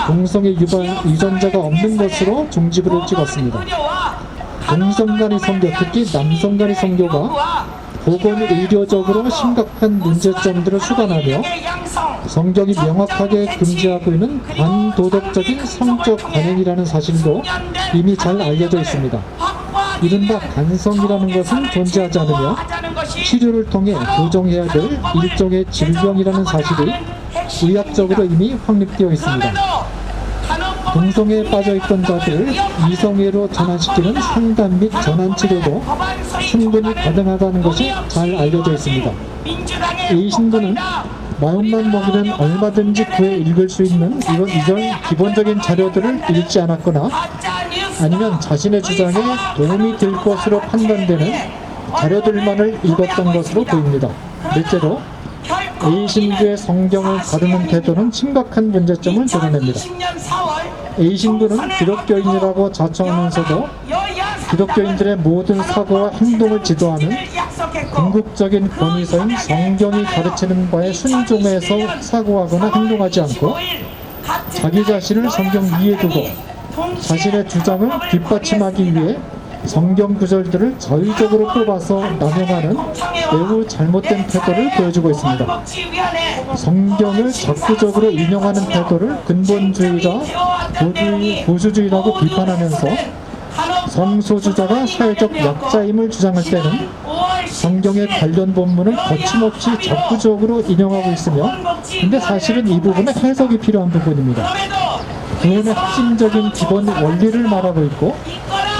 동성애 유발 유전자가 없는 것으로 종지부를 찍었습니다. 동성 간의 성교, 특히 남성 간의 성교가 보건의료적으로 심각한 문제점들을 수반하며 성경이 명확하게 금지하고 있는 반도덕적인 성적 관행이라는 사실도 이미 잘 알려져 있습니다. 이른바 간성이라는 것은 존재하지 않으며 치료를 통해 교정해야 될 일종의 질병이라는 사실이 의학적으로 이미 확립되어 있습니다. 동성애에 빠져있던 자들을 이성애로 전환시키는 상담 및 전환치료도 충분히 가능하다는 것이 잘 알려져 있습니다. 이 신부는 마음만 먹이면 얼마든지 구해 읽을 수 있는 이런 기본적인 자료들을 읽지 않았거나 아니면 자신의 주장에 도움이 될 것으로 판단되는 자료들만을 읽었던 것으로 보입니다. 넷째로 A 신부의 성경을 다루는 태도는 심각한 문제점을 드러냅니다. A 신부는 기독교인이라고 자처하면서도 기독교인들의 모든 사고와 행동을 지도하는 궁극적인 권위서인 성경이 가르치는 바에 순종해서 사고하거나 행동하지 않고 자기 자신을 성경 위에 두고 자신의 주장을 뒷받침하기 위해 성경 구절들을 자의적으로 뽑아서 남용하는 매우 잘못된 태도를 보여주고 있습니다. 성경을 적극적으로 인용하는 태도를 근본주의자, 보수주의라고 비판하면서 성소수자가 사회적 약자임을 주장할 때는 성경의 관련 본문을 거침없이 적극적으로 인용하고 있으며 근데 사실은 이 부분은 해석이 필요한 부분입니다. 구원의 핵심적인 기본 원리를 말하고 있고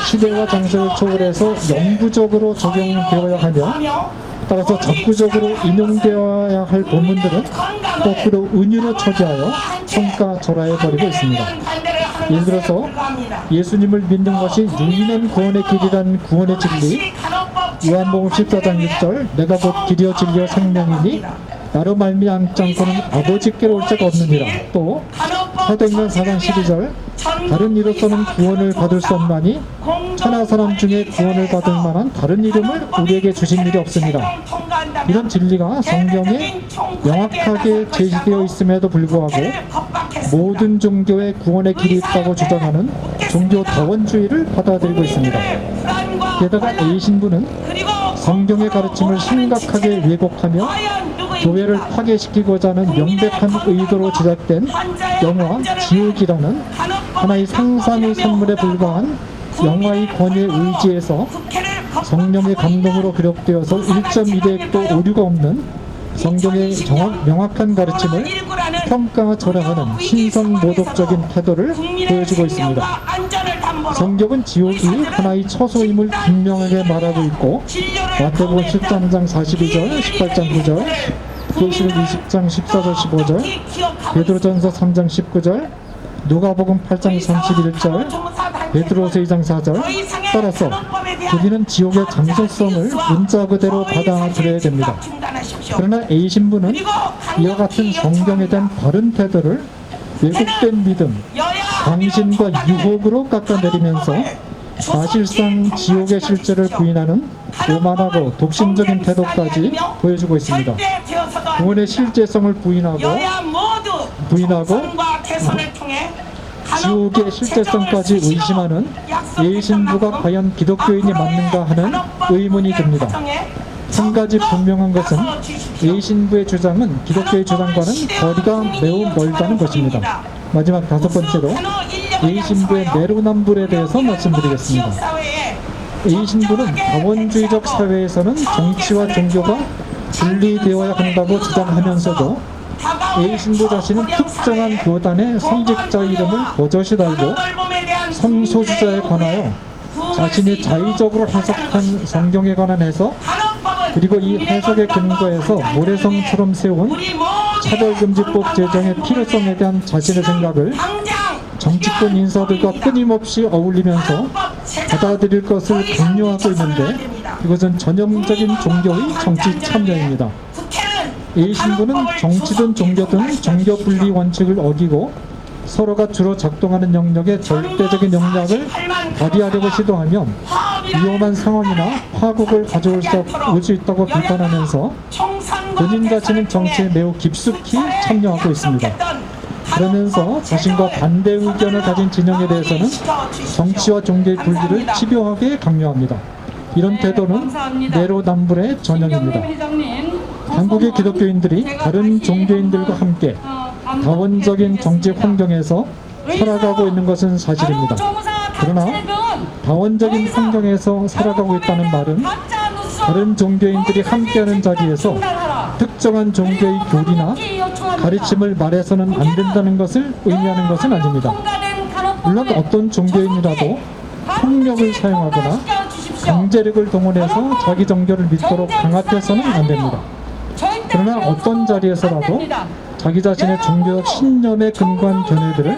시대와 정세를 초월해서 영구적으로 적용되어야 하며 따라서 적구적으로 인용되어야 할 본문들은 거꾸로 은유로 처리하여 평가절하해버리고 있습니다. 예를 들어서 예수님을 믿는 것이 유일한 구원의 길이라는 구원의 진리, 요한복음 14장 6절 내가 곧 길이요 진리요 생명이니 나로 말미암지 않고는 아버지께로 올 자가 없느니라. 또 사도행전 4장 12절 다른 이로서는 구원을 받을 수 없나니 천하 사람 중에 구원을 받을 만한 다른 이름을 우리에게 주신 일이 없습니다. 이런 진리가 성경에 명확하게 제시되어 있음에도 불구하고 모든 종교에 구원의 길이 있다고 주장하는 종교 다원주의를 받아들이고 있습니다. 게다가 A 신부는 성경의 가르침을 심각하게 왜곡하며 교회를 파괴시키고자 하는 명백한 의도로 제작된 영화 지옥이라는 하나의 상상의 선물에 불과한 영화의 권위에 의지해서 성령의 감동으로 기록되어서 1.1획도 오류가 없는 성경의 명확한 가르침을 평가절하하는 신성모독적인 태도를 보여주고 있습니다. 성경은 지옥이 하나의 처소임을 분명하게 말하고 있고 마태복음 13장 42절, 18장 9절, 계시록 20장 14절 15절, 베드로전서 3장 19절, 누가복음 8장 31절, 베드로서 2장 4절. 따라서 우리는 지옥의 장소성을 문자 그대로 받아들여야 됩니다. 그러나 A 신부는 이와 같은 성경에 대한 바른 태도를 왜곡된 믿음, 광신과 유혹으로 깎아내리면서 사실상 지옥의 실제를 부인하는 오만하고 독신적인 태도까지 보여주고 있습니다. 구원의 실제성을 부인하고 지옥의 실제성까지 의심하는 A 신부가 과연 기독교인이 맞는가 하는 의문이 듭니다. 한 가지 분명한 것은 A 신부의 주장은 기독교의 주장과는 거리가 매우 멀다는 것입니다. 마지막 다섯 번째로 A 신부의 내로남불에 대해서 말씀드리겠습니다. A 신부는 다원주의적 사회에서는 정치와 종교가 분리되어야 한다고 주장하면서도 A 신부 자신은 특정한 교단의 성직자 이름을 버젓이 달고 성소수자에 관하여 자신이 자의적으로 해석한 성경에 관한 해석, 그리고 이 해석의 근거에서 모래성처럼 세운 차별금지법 제정의 필요성에 대한 자신의 생각을 정치권 인사들과 끊임없이 어울리면서 받아들일 것을 강요하고 있는데, 이것은 전형적인 종교의 정치 참여입니다. A 신부는 정치든 종교든 종교 분리 원칙을 어기고 서로가 주로 작동하는 영역에 절대적인 영향을 발휘하려고 시도하면 위험한 상황이나 파국을 가져올 수 있다고 비판하면서 본인 자신은 정치에 매우 깊숙이 참여하고 있습니다. 그러면서 자신과 반대 의견을 가진 진영에 대해서는 정치와 종교의 분리를 집요하게 강요합니다. 이런 태도는 내로남불의 전형입니다. 한국의 기독교인들이 다른 종교인들과 함께 다원적인 정치 환경에서 살아가고 있는 것은 사실입니다. 그러나 다원적인 환경에서 살아가고 있다는 말은 다른 종교인들이 함께하는 자리에서 특정한 종교의 교리나 가르침을 말해서는 안 된다는 것을 의미하는 것은 아닙니다. 물론 어떤 종교인이라도 폭력을 사용하거나 강제력을 동원해서 자기 종교를 믿도록 강압해서는 안 됩니다. 그러나 어떤 자리에서라도 자기 자신의 종교적 신념에 근거한 견해들을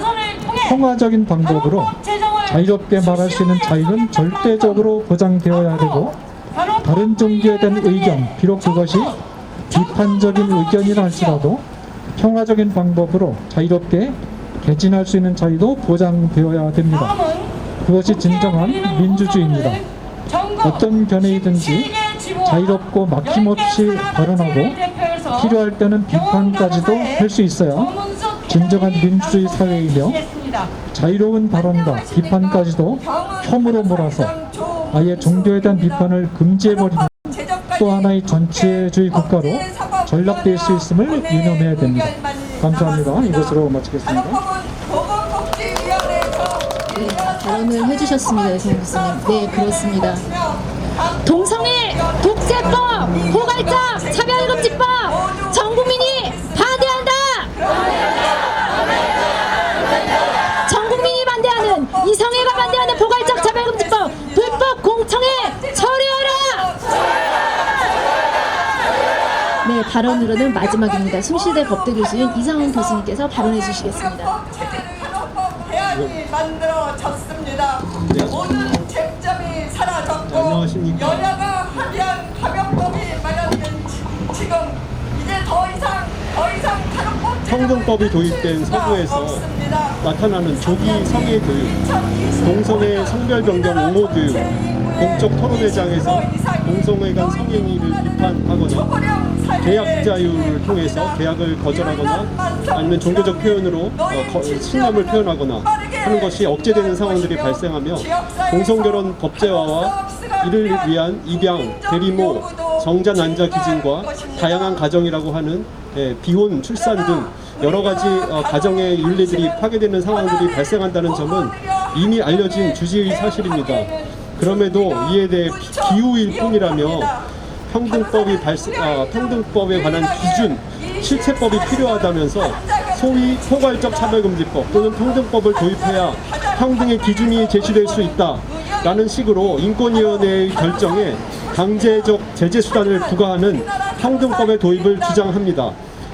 평화적인 방법으로 자유롭게 말할 수 있는 자유는 절대적으로 보장되어야 되고, 다른 종교에 대한 의견, 비록 그것이 비판적인 의견이라 할지라도 평화적인 방법으로 자유롭게 개진할 수 있는 자유도 보장되어야 됩니다. 그것이 진정한 민주주의입니다. 어떤 견해이든지 자유롭고 막힘없이 발언하고 필요할 때는 비판까지도 할 수 있어야 진정한 민주주의 사회이며, 자유로운 발언과 비판까지도 혐오로 몰아서 아예 종교에 대한 비판을 금지해버리는 또 하나의 전체주의 국가로 전락될 수 있음을 유념해야 됩니다. 감사합니다. 이것으로 마치겠습니다. 네, 발언을 해주셨습니다, 이성훈 교수님. 네, 그렇습니다. 동성애, 독재법, 포괄적 차별금지법 전 국민이 반대한다. 전 국민이 반대하는, 이성애가 반대하는 포괄적 차별금지법 불법 공청회 처리하라. 발언으로는 마지막입니다. 숭실대 법대 교수인 이상훈 교수님께서 발언해 주시겠습니다. 대안이 만들어졌습니다. 모든 쟁점이 사라졌고 안녕하십니까. 여야가 합의한 가병법이 마련된 지금 이제 더 이상 가병법 평등법이 도입된 서구에서 나타나는 조기 성애 교육, 동성애 성별 변경 옹호 교육, 공적 토론회장에서 동성애 간 성행위를 비판하거나 계약 자유를 통해서 계약을 거절하거나 아니면 종교적 표현으로 신념을 표현하거나 하는 것이 억제되는 상황들이 발생하며 동성결혼 법제화와 이를 위한 입양, 대리모, 정자 난자 기준과 다양한 가정이라고 하는 비혼, 출산 등 여러 가지 가정의 윤리들이 파괴되는 상황들이 발생한다는 점은 이미 알려진 주지의 사실입니다. 그럼에도 이에 대해 기우일 뿐이라며 평등법에 관한 기준, 실체법이 필요하다면서 소위 포괄적 차별금지법 또는 평등법을 도입해야 평등의 기준이 제시될 수 있다라는 식으로 인권위원회의 결정에 강제적 제재 수단을 부과하는 평등법의 도입을 주장합니다.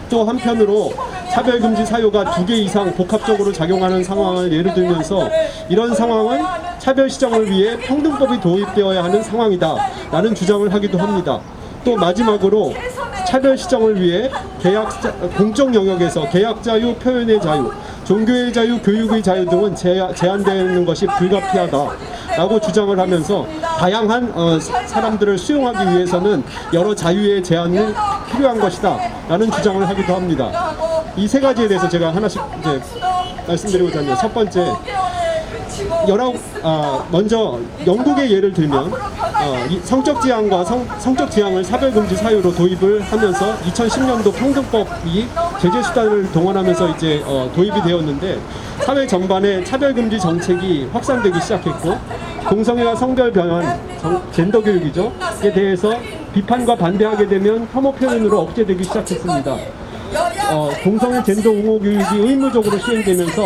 또 한편으로 차별금지 사유가 2개 이상 복합적으로 작용하는 상황을 예를 들면서 이런 상황은 차별 시정을 위해 평등법이 도입되어야 하는 상황이다 라는 주장을 하기도 합니다. 또 마지막으로 차별 시정을 위해 공적 영역에서 계약 자유, 표현의 자유, 종교의 자유, 교육의 자유 등은 제한되는 것이 불가피하다라고 주장을 하면서 다양한 사람들을 수용하기 위해서는 여러 자유의 제한이 필요한 것이다 라는 주장을 하기도 합니다. 이 세 가지에 대해서 제가 하나씩 이제 말씀드리고자 합니다. 첫 번째, 먼저 영국의 예를 들면 성적 지향과 성적 지향을 차별금지 사유로 도입을 하면서 2010년도 평등법이 제재 수단을 동원하면서 이제 도입이 되었는데 사회 전반에 차별금지 정책이 확산되기 시작했고 동성애와 성별 변환, 젠더 교육이죠. 에 대해서 비판과 반대하게 되면 혐오 표현으로 억제되기 시작했습니다. 동성애 젠더 옹호 교육이 의무적으로 시행되면서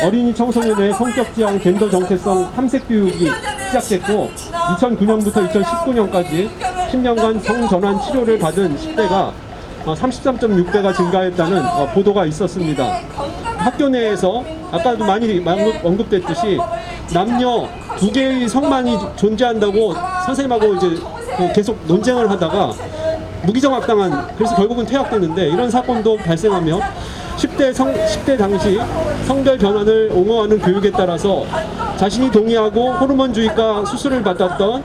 어린이 청소년의 성격 지향 젠더 정체성 탐색 교육이 시작됐고 2009년부터 2019년까지 10년간 성전환 치료를 받은 10대가 33.6배가 증가했다는 보도가 있었습니다. 학교 내에서 아까도 많이 언급됐듯이 남녀 2개의 성만이 존재한다고 선생님하고 이제 계속 논쟁을 하다가 무기정학당한, 그래서 결국은 퇴학됐는데 이런 사건도 발생하며 10대 당시 성별 변환을 옹호하는 교육에 따라서 자신이 동의하고 호르몬주의과 수술을 받았던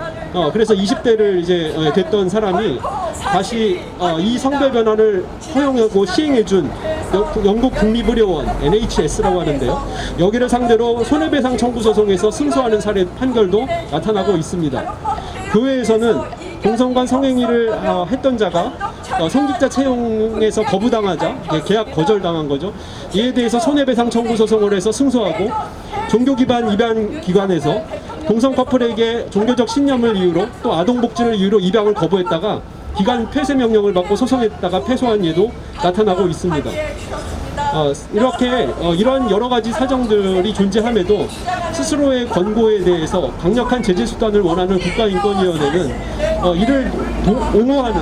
그래서 20대를 이제 됐던 사람이 다시 이 성별 변환을 허용하고 시행해준 영국 국립의료원 NHS라고 하는데요. 여기를 상대로 손해배상 청구 소송에서 승소하는 사례 판결도 나타나고 있습니다. 교회에서는 동성간 성행위를 했던 자가 성직자 채용에서 거부당하자 계약 거절당한 거죠. 이에 대해서 손해배상 청구 소송을 해서 승소하고 종교 기반 입양 기관에서 동성 커플에게 종교적 신념을 이유로 또 아동복지를 이유로 입양을 거부했다가 기간 폐쇄 명령을 받고 소송했다가 패소한 예도 나타나고 있습니다. 이렇게 이런 여러 가지 사정들이 존재함에도 스스로의 권고에 대해서 강력한 제재 수단을 원하는 국가인권위원회는 이를 옹호하는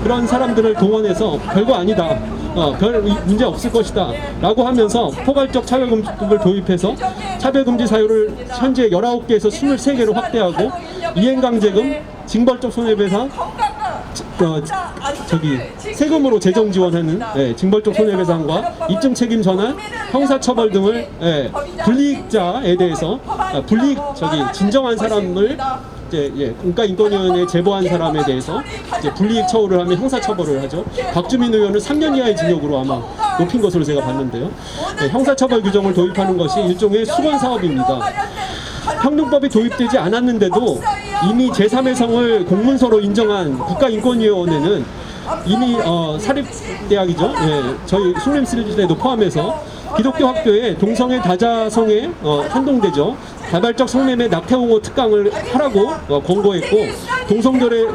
그런 사람들을 동원해서 별거 아니다, 별 문제 없을 것이다 라고 하면서 포괄적 차별금지법을 도입해서 차별금지 사유를 현재 19개에서 23개로 확대하고 이행강제금, 징벌적 손해배상, 세금으로 재정 지원하는 징벌적 손해배상과 입증 책임 전환, 형사처벌 등을 불이익자에 대해서 진정한 사람을 국가인권위원회에 제보한 사람에 대해서 불이익 처우를 하면 형사처벌을 하죠. 박주민 의원은 3년 이하의 징역으로 아마 높인 것으로 제가 봤는데요. 형사처벌 규정을 도입하는 것이 일종의 수건 사업입니다. 평등법이 도입되지 않았는데도 이미 제3의 성을 공문서로 인정한 국가인권위원회는 이미 사립대학이죠. 저희 숭림시대도 포함해서 기독교 학교에 동성애 다자성애 한동대죠. 다발적 성매매 낙태옹호 특강을 하라고 권고했고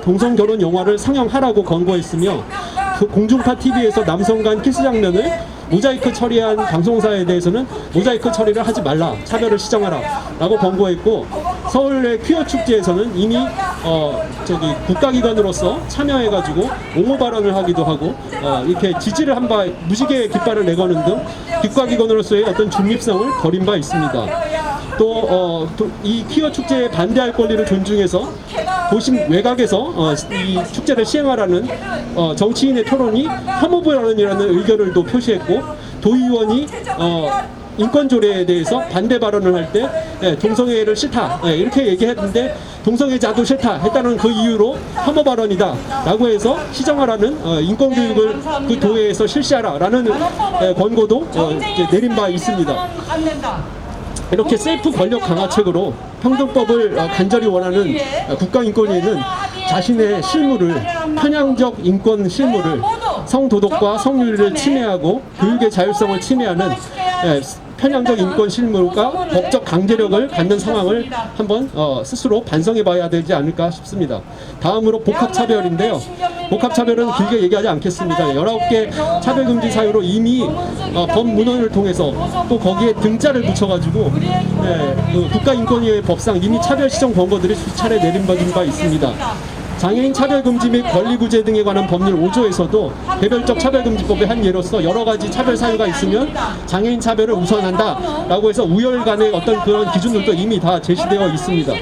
동성결혼 영화를 상영하라고 권고했으며 그 공중파 TV에서 남성 간 키스 장면을 모자이크 처리한 방송사에 대해서는 모자이크 처리를 하지 말라, 차별을 시정하라 라고 권고했고 서울의 퀴어 축제에서는 이미 국가기관으로서 참여해가지고 옹호 발언을 하기도 하고 이렇게 지지를 한 바 무지개 깃발을 내거는 등 국가기관으로서의 어떤 중립성을 버린 바 있습니다. 또 이 퀴어 축제에 반대할 권리를 존중해서 도심 외곽에서 이 축제를 시행하라는 정치인의 토론이 혐오 발언이라는 의견을 또 표시했고, 도의원이 인권조례에 대해서 반대 발언을 할 때 동성애를 싫다 이렇게 얘기했는데, 동성애자도 싫다 했다는 그 이유로 혐오 발언이다 라고 해서 시정하라는 인권교육을 그 도회에서 실시하라라는 권고도 이제 내린 바 있습니다. 이렇게 셀프 권력 강화책으로 평등법을 간절히 원하는 국가인권위는 자신의 실무를, 편향적 인권 실무를 성도덕과 성윤리를 침해하고 교육의 자율성을 침해하는 편향적 인권 실무가 법적 강제력을 갖는 상황을 한번 스스로 반성해 봐야 되지 않을까 싶습니다. 다음으로 복합차별인데요. 복합차별은 길게 얘기하지 않겠습니다. 19개 차별금지 사유로 이미 법문헌을 통해서 또 거기에 등자를 붙여가지고 그 국가인권위의 법상 이미 차별 시정 권고들이 수차례 내린받은 바 있습니다. 장애인 차별금지 및 권리구제 등에 관한 법률 5조에서도 개별적 차별금지법의 한 예로서 여러 가지 차별 사유가 있으면 장애인 차별을 우선한다 라고 해서 우열 간의 어떤 그런 기준들도 이미 다 제시되어 있습니다.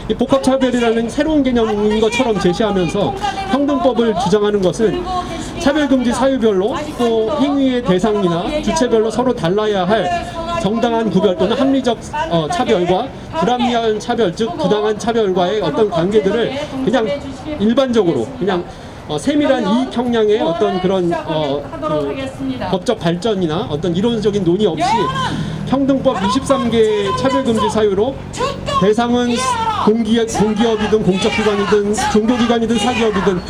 이 복합차별이라는 새로운 개념인 것처럼 제시하면서 평등법을 주장하는 것은 차별금지 사유별로 또 행위의 대상이나 주체별로 서로 달라야 할 정당한 구별 또는 합리적 차별과 불합리한 차별, 즉 부당한 차별과의 어떤 관계들을 그냥 일반적으로 그냥 세밀한 이익 형량의 어떤 그런 법적 발전이나 어떤 이론적인 논의 없이 평등법 23개 차별금지 사유로 대상은 공기업이든 공적기관이든 종교기관이든 사기업이든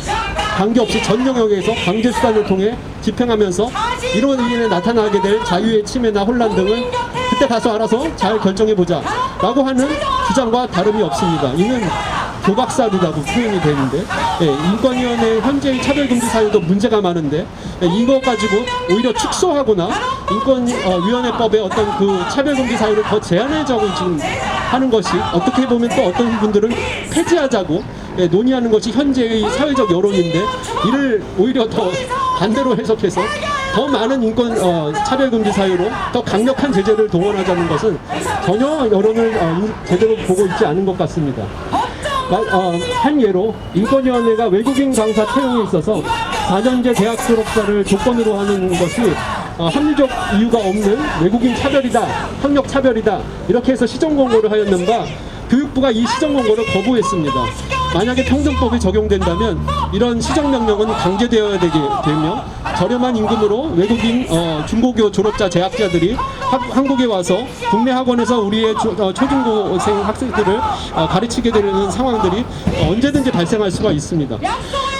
관계없이 전 영역에서 강제수단을 통해 집행하면서 이로 인해 나타나게 될 자유의 침해나 혼란 등은 그때 가서 알아서 잘 결정해보자 라고 하는 주장과 다름이 없습니다. 이는 교각살이라고 표현이 되는데, 인권위원회 현재의 차별금지 사유도 문제가 많은데 이거 가지고 오히려 축소하거나 인권위원회법의 어떤 그 차별금지 사유를 더 제한하자고 지금 하는 것이, 어떻게 보면 또 어떤 분들은 폐지하자고 논의하는 것이 현재의 사회적 여론인데, 이를 오히려 더 반대로 해석해서 더 많은 인권 차별금지 사유로 더 강력한 제재를 동원하자는 것은 전혀 여론을 제대로 보고 있지 않은 것 같습니다. 한 예로 인권위원회가 외국인 강사 채용에 있어서 4년제 대학 졸업자를 조건으로 하는 것이 합리적 이유가 없는 외국인 차별이다, 학력 차별이다 이렇게 해서 시정 권고를 하였는가, 교육부가 이 시정 권고를 거부했습니다. 만약에 평등법이 적용된다면 이런 시정명령은 강제되어야 되며, 저렴한 임금으로 외국인 중고교 졸업자 재학자들이 한국에 와서 국내 학원에서 우리의 초중고생 학생들을 가르치게 되는 상황들이 언제든지 발생할 수가 있습니다.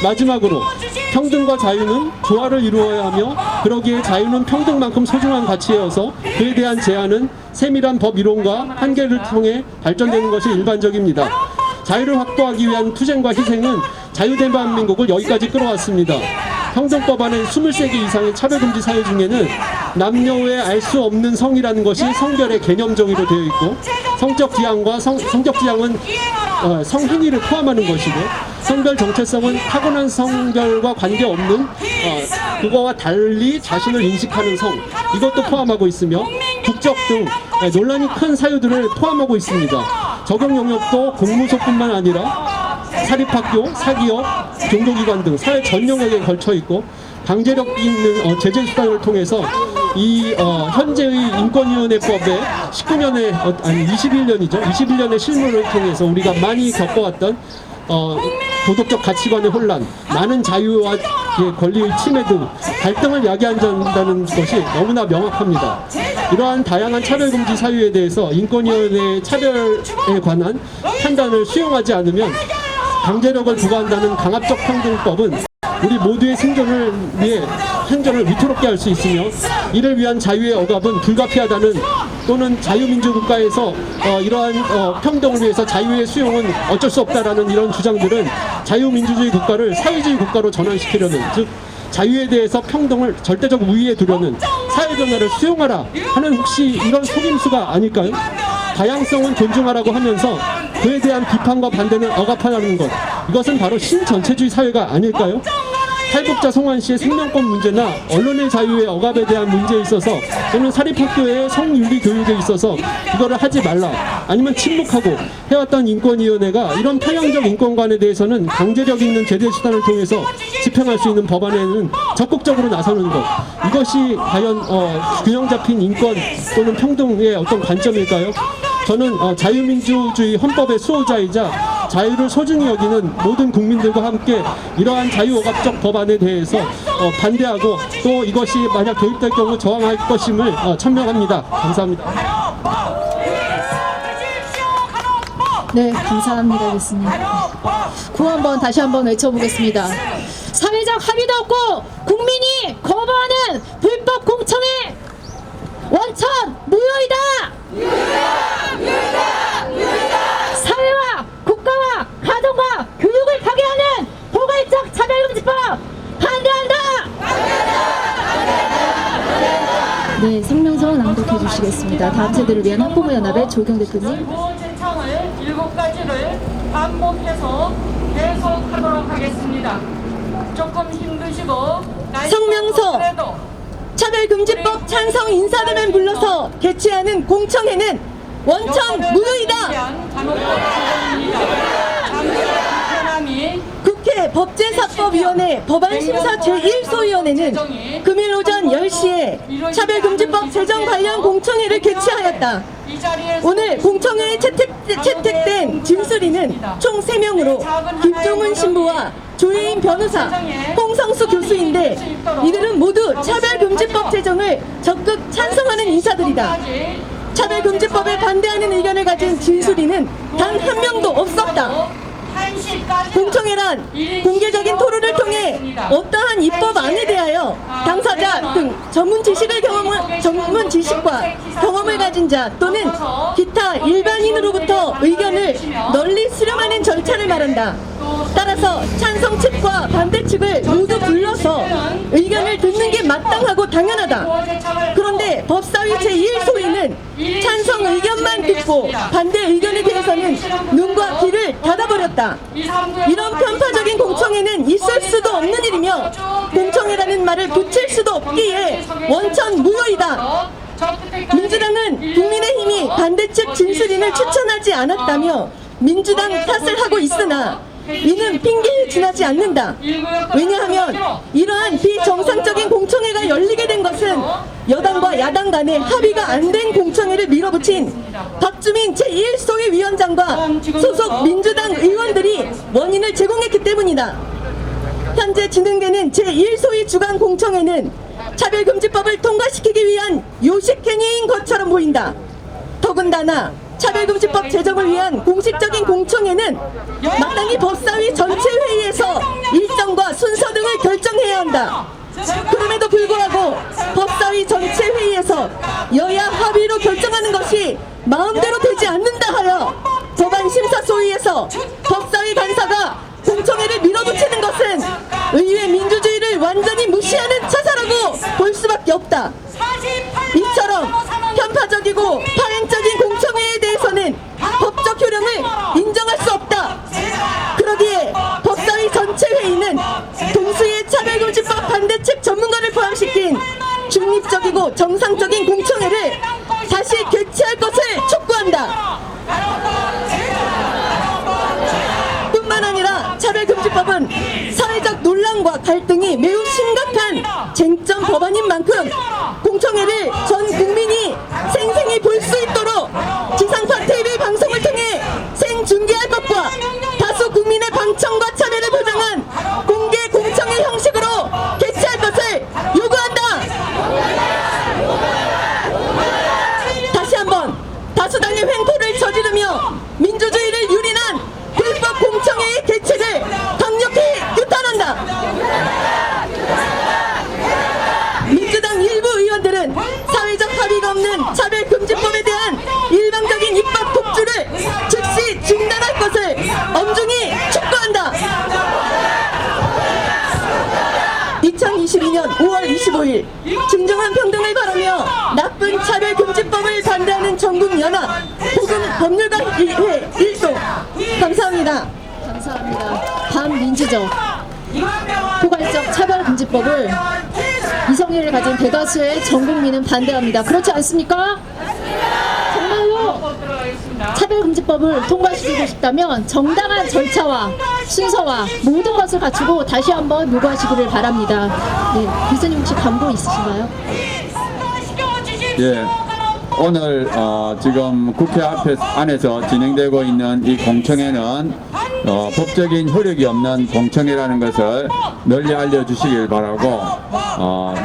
마지막으로 평등과 자유는 조화를 이루어야 하며, 그러기에 자유는 평등만큼 소중한 가치여서 그에 대한 제한은 세밀한 법 이론과 한계를 통해 발전되는 것이 일반적입니다. 자유를 확보하기 위한 투쟁과 희생은 자유대한민국을 여기까지 끌어왔습니다. 평등법 안에 23개 이상의 차별금지 사유 중에는 남녀 외에 알 수 없는 성이라는 것이 성별의 개념 정의로 되어 있고, 성적 지향과 성적 지향은 성행위를 포함하는 것이고, 성별 정체성은 타고난 성별과 관계없는 그거와 달리 자신을 인식하는 성, 이것도 포함하고 있으며, 국적 등 논란이 큰 사유들을 포함하고 있습니다. 적용 영역도 공무소뿐만 아니라 사립학교, 사기업, 종교기관 등 사회 전 영역에 걸쳐 있고, 강제력 있는 제재 수단을 통해서 이 현재의 인권위원회법의 21년의 실무를 통해서 우리가 많이 겪어왔던 도덕적 가치관의 혼란, 많은 자유와 권리의 침해 등 갈등을 야기한다는 것이 너무나 명확합니다. 이러한 다양한 차별금지 사유에 대해서 인권위원회의 차별에 관한 판단을 수용하지 않으면 강제력을 부과한다는 강압적 평등법은 우리 모두의 생존을 위해 생존을 위태롭게 할 수 있으며, 이를 위한 자유의 억압은 불가피하다는, 또는 자유민주국가에서 이러한 평등을 위해서 자유의 수용은 어쩔 수 없다라는 이런 주장들은 자유민주주의 국가를 사회주의 국가로 전환시키려는, 즉 자유에 대해서 평등을 절대적 우위에 두려는 사회 변화를 수용하라 하는 혹시 이런 속임수가 아닐까요? 다양성은 존중하라고 하면서 그에 대한 비판과 반대는 억압하라는 것, 이것은 바로 신전체주의 사회가 아닐까요? 탈북자 송환 씨의 생명권 문제나 언론의 자유의 억압에 대한 문제에 있어서, 또는 사립학교의 성윤리 교육에 있어서 이거를 하지 말라, 아니면 침묵하고 해왔던 인권위원회가 이런 편향적 인권관에 대해서는 강제력 있는 제재 수단을 통해서 집행할 수 있는 법안에는 적극적으로 나서는 것, 이것이 과연 균형 잡힌 인권 또는 평등의 어떤 관점일까요? 저는 자유민주주의 헌법의 수호자이자 자유를 소중히 여기는 모든 국민들과 함께 이러한 자유억압적 법안에 대해서 반대하고, 또 이것이 만약 도입될 경우 저항할 것임을 천명합니다. 감사합니다. 네, 감사합니다, 교수님. 구호 한번 다시 한번 외쳐보겠습니다. 사회적 합의도 없고 국민이 거부하는 불법 공청회 원천 무효이다. 사회와 국가와 가정과 교육을 파괴하는 포괄적 차별금지법 반대한다. 네, 성명서 낭독해 주시겠습니다. 다음 세대를 위한 학부모연합의 조경 대표님. 제창을 7가지를 반복해서 계속하도록 하겠습니다. 조금 힘드시고 성명서 차별금지법 찬성 인사들만 불러서 개최하는 공청회는 원천 무효이다. 국회 법제사법위원회 법안심사 제1소위원회는 금일 오전 10시에 차별금지법 제정 관련 공청회를 개최하였다. 오늘 공청회에 채택된 진술인은 총 3명으로 김종훈 신부와 조혜인 변호사, 홍성수 교수인데, 이들은 모두 차별금지법 제정을 적극 찬성하는 인사들이다. 차별금지법에 반대하는 의견을 가진 진술인은 단 한 명도 없었다. 공청회란 공개적인 토론을 통해 어떠한 입법안에 대하여 당사자 등 전문 지식과 경험을 가진 자 또는 기타 일반인으로부터 의견을 널리 수렴하는 절차를 말한다. 따라서 찬성 측과 반대 측을 모두 불러서 의견을 듣는 게 마땅하고 당연하다. 그런데 법사위 제1소위는 찬성 의견만 듣고 반대 의견에 대해서는 눈과 귀를 닫아버렸다. 이런 편파적인 공청회는 있을 수도 없는 일이며 공청회라는 말을 붙일 수도 없기에 원천 무효이다. 민주당은 국민의힘이 반대 측 진술인을 추천하지 않았다며 민주당 탓을 하고 있으나 이는 핑계에 지나지 않는다. 왜냐하면 이러한 비정상적인 공청회가 열리게 된 것은 여당과 야당 간에 합의가 안 된 공청회를 밀어붙인 박주민 제1소위 위원장과 소속 민주당 의원들이 원인을 제공했기 때문이다. 현재 진행되는 제1소위 주간 공청회는 차별금지법을 통과시키기 위한 요식행위인 것처럼 보인다. 더군다나 차별금지법 제정을 위한 공식적인 공청회는 마땅히 법사위 전체 회의에서 일정과 순서 등을 결정해야 한다. 그럼에도 불구하고 법사위 전체 회의에서 여야 합의로 결정하는 것이 마음대로 되지 않는다 하여 법안심사소위에서 법사위 간사가 공청회를 밀어붙이는 것은 의회 민주주의를 완전히 무시하는 처사라고 볼 수밖에 없다. 이처럼 편파적이고 파행적인 공청회에 대해서는 법적 효력을 인정할 수 없다. 그러기에 법사위 전체 회의는 동수의 차별금지법 반대 측 전문가를 포함시킨 중립적이고 정상적인 공청회를 다시 개최할 것을 촉구한다. 뿐만 아니라 차별금지법은 사회적 논란과 갈등이 매우 심각한 쟁점 법안인 만큼 공청회를 전 국민이 생생히 볼 수 있도록 지상파 TV 방송을 통해 생중계할 것과 다수 국민의 방청과 참여를 보장한 공개 공청회 형식으로 개최할 것을 요구한다. 다시 한번 다수당의 횡포를 저지르며 민주주의를 유린한 불법 공청회의 개최를 강력히 규탄한다. 민주당 일부 의원들은 사회적 합의가 없는 차별금지법에 대한 일방적인 입법 독주를 즉시 중단할 것을 엄중히 촉구한다. 2022년 5월 25일 진정한 평등을 바라며 나쁜 차별금지법을 반대하는 전국연합 복음법률가회 1동 감사합니다. 감사합니다. 반민주적, 포괄적 차별금지법을 이성의를 가진 대다수의 전 국민은 반대합니다. 그렇지 않습니까? 정말로 차별금지법을 통과시키고 싶다면 정당한 절차와 순서와 모든 것을 갖추고 다시 한번 요구하시기를 바랍니다. 네, 교수님 혹시 광고 있으신가요? 예. 오늘 지금 국회 안에서 진행되고 있는 이 공청회는 법적인 효력이 없는 공청회라는 것을 널리 알려주시길 바라고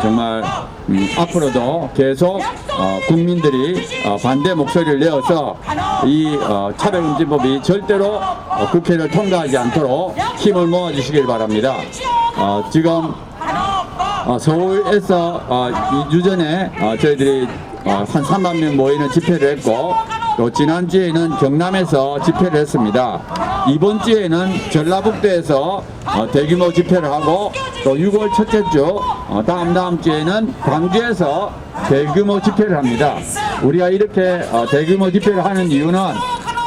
정말 앞으로도 계속 국민들이 반대 목소리를 내어서 이 차별금지법이 절대로 국회를 통과하지 않도록 힘을 모아주시길 바랍니다. 지금 서울에서 2주 전에 저희들이 한 3만 명 모이는 집회를 했고, 또 지난주에는 경남에서 집회를 했습니다. 이번 주에는 전라북도에서 대규모 집회를 하고, 또 6월 첫째 주 다음 주에는 광주에서 대규모 집회를 합니다. 우리가 이렇게 대규모 집회를 하는 이유는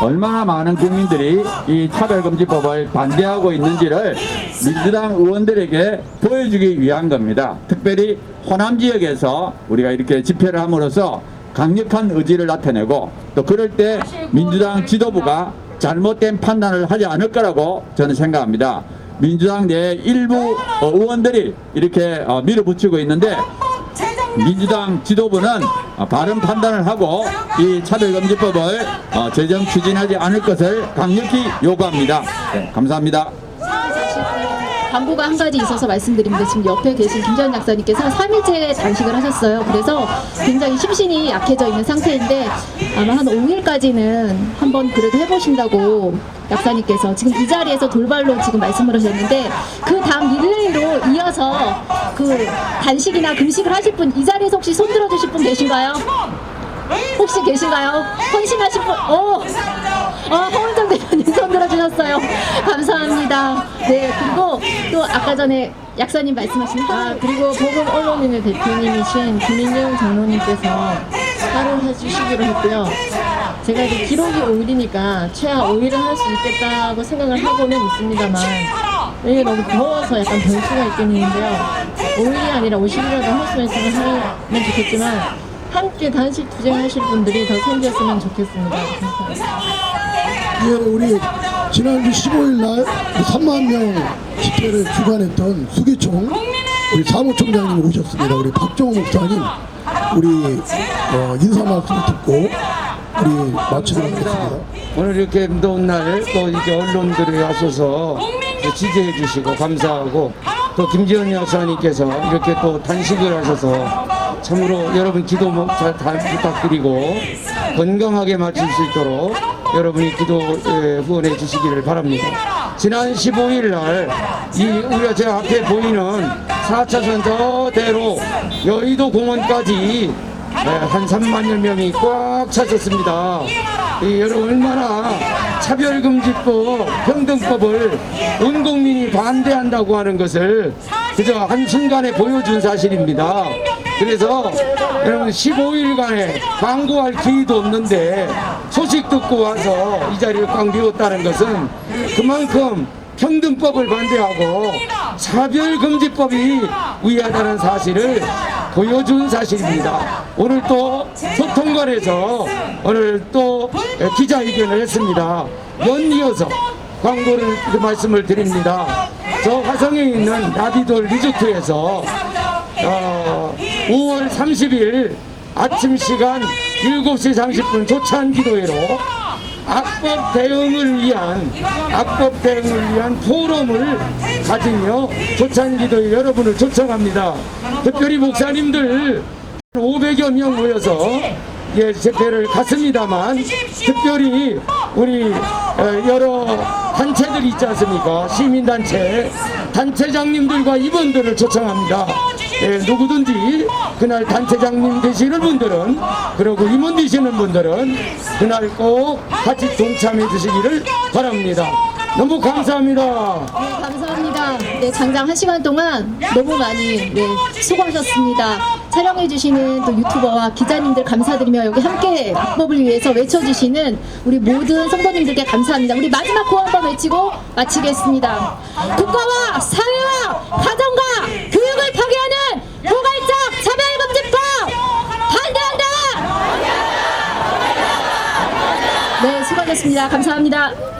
얼마나 많은 국민들이 이 차별금지법을 반대하고 있는지를 민주당 의원들에게 보여주기 위한 겁니다. 특별히 호남 지역에서 우리가 이렇게 집회를 함으로써 강력한 의지를 나타내고, 또 그럴 때 민주당 지도부가 잘못된 판단을 하지 않을 거라고 저는 생각합니다. 민주당 내 일부 의원들이 이렇게 밀어붙이고 있는데, 민주당 지도부는 바른 판단을 하고 이 차별금지법을 제정 추진하지 않을 것을 강력히 요구합니다. 네, 감사합니다. 광고가 한 가지 있어서 말씀드립니다. 지금 옆에 계신 김전 약사님께서 3일째 단식을 하셨어요. 그래서 굉장히 심신이 약해져 있는 상태인데 아마 한 5일까지는 한번 그래도 해보신다고 약사님께서 지금 이 자리에서 돌발로 지금 말씀을 하셨는데, 그 다음 릴레이로 이어서 그 단식이나 금식을 하실 분, 이 자리에서 혹시 손 들어주실 분 계신가요? 혹시 계신가요? 헌신하실 분? 허은정 대표님 손 들어주셨어요. 감사합니다. 네, 그리고 또 아까 전에 약사님 말씀하신 그리고 보금 언론인의 대표님이신 김인영 장로님께서 하루 해주시기로 했고요. 제가 이제 기록이 5일이니까 최하 5일은 할 수 있겠다고 생각을 하고는 있습니다만, 이게 너무 더워서 약간 변수가 있겠는데요. 5일이 아니라 50일이라도 할 수 있으면 하면 좋겠지만, 함께 단식 투쟁하실 분들이 더 생겼으면 좋겠습니다. 감사합니다. 예, 우리 지난주 15일 날 3만 명 집회를 주관했던 수기총 우리 사무총장님 오셨습니다. 우리 박정호 목사님, 우리 인사 말씀 듣고 우리 마치도록 하겠습니다. 오늘 이렇게 더운 날 또 이제 언론들이 와셔서 지지해 주시고 감사하고, 또 김지현 여사님께서 이렇게 또 단식을 하셔서 참으로 여러분 기도 잘 부탁드리고 건강하게 마칠 수 있도록 여러분이 기도 후원해 주시기를 바랍니다. 지난 15일 날 우리가 제 앞에 보이는 4차선 저대로 여의도 공원까지 한 3만여 명이 꽉 차셨습니다. 여러분 얼마나 차별금지법, 평등법을 온 국민이 반대한다고 하는 것을 그저 한순간에 보여준 사실입니다. 그래서 여러분 15일간에 광고할 기회도 없는데 소식 듣고 와서 이 자리를 꽉 비웠다는 것은 그만큼 평등법을 반대하고 차별금지법이 위하다는 사실을 보여준 사실입니다. 오늘 또 소통관에서 오늘 또 기자회견을 했습니다. 연이어서 광고를 말씀을 드립니다. 저 화성에 있는 라디돌 리조트에서 5월 30일 아침 시간 7시 30분 조찬 기도회로 악법 대응을 위한 포럼을 가지며 조찬 기도회 여러분을 초청합니다. 특별히 목사님들 500여 명 모여서 집회를 갔습니다만, 특별히 우리 여러 단체들이 있지 않습니까? 시민단체, 단체장님들과 임원들을 초청합니다. 누구든지 그날 단체장님 되시는 분들은, 그리고 임원 되시는 분들은 그날 꼭 같이 동참해 주시기를 바랍니다. 너무 감사합니다. 네, 감사합니다. 네, 장장 1시간 동안 너무 많이 수고하셨습니다. 촬영해주시는 또 유튜버와 기자님들 감사드리며 여기 함께 악법을 위해서 외쳐주시는 우리 모든 성도님들께 감사합니다. 우리 마지막 구호 한번 외치고 마치겠습니다. 국가와 사회와 가정과 교육을 파괴하는 포괄적 차별금지법 반대한다! 네, 수고하셨습니다. 감사합니다.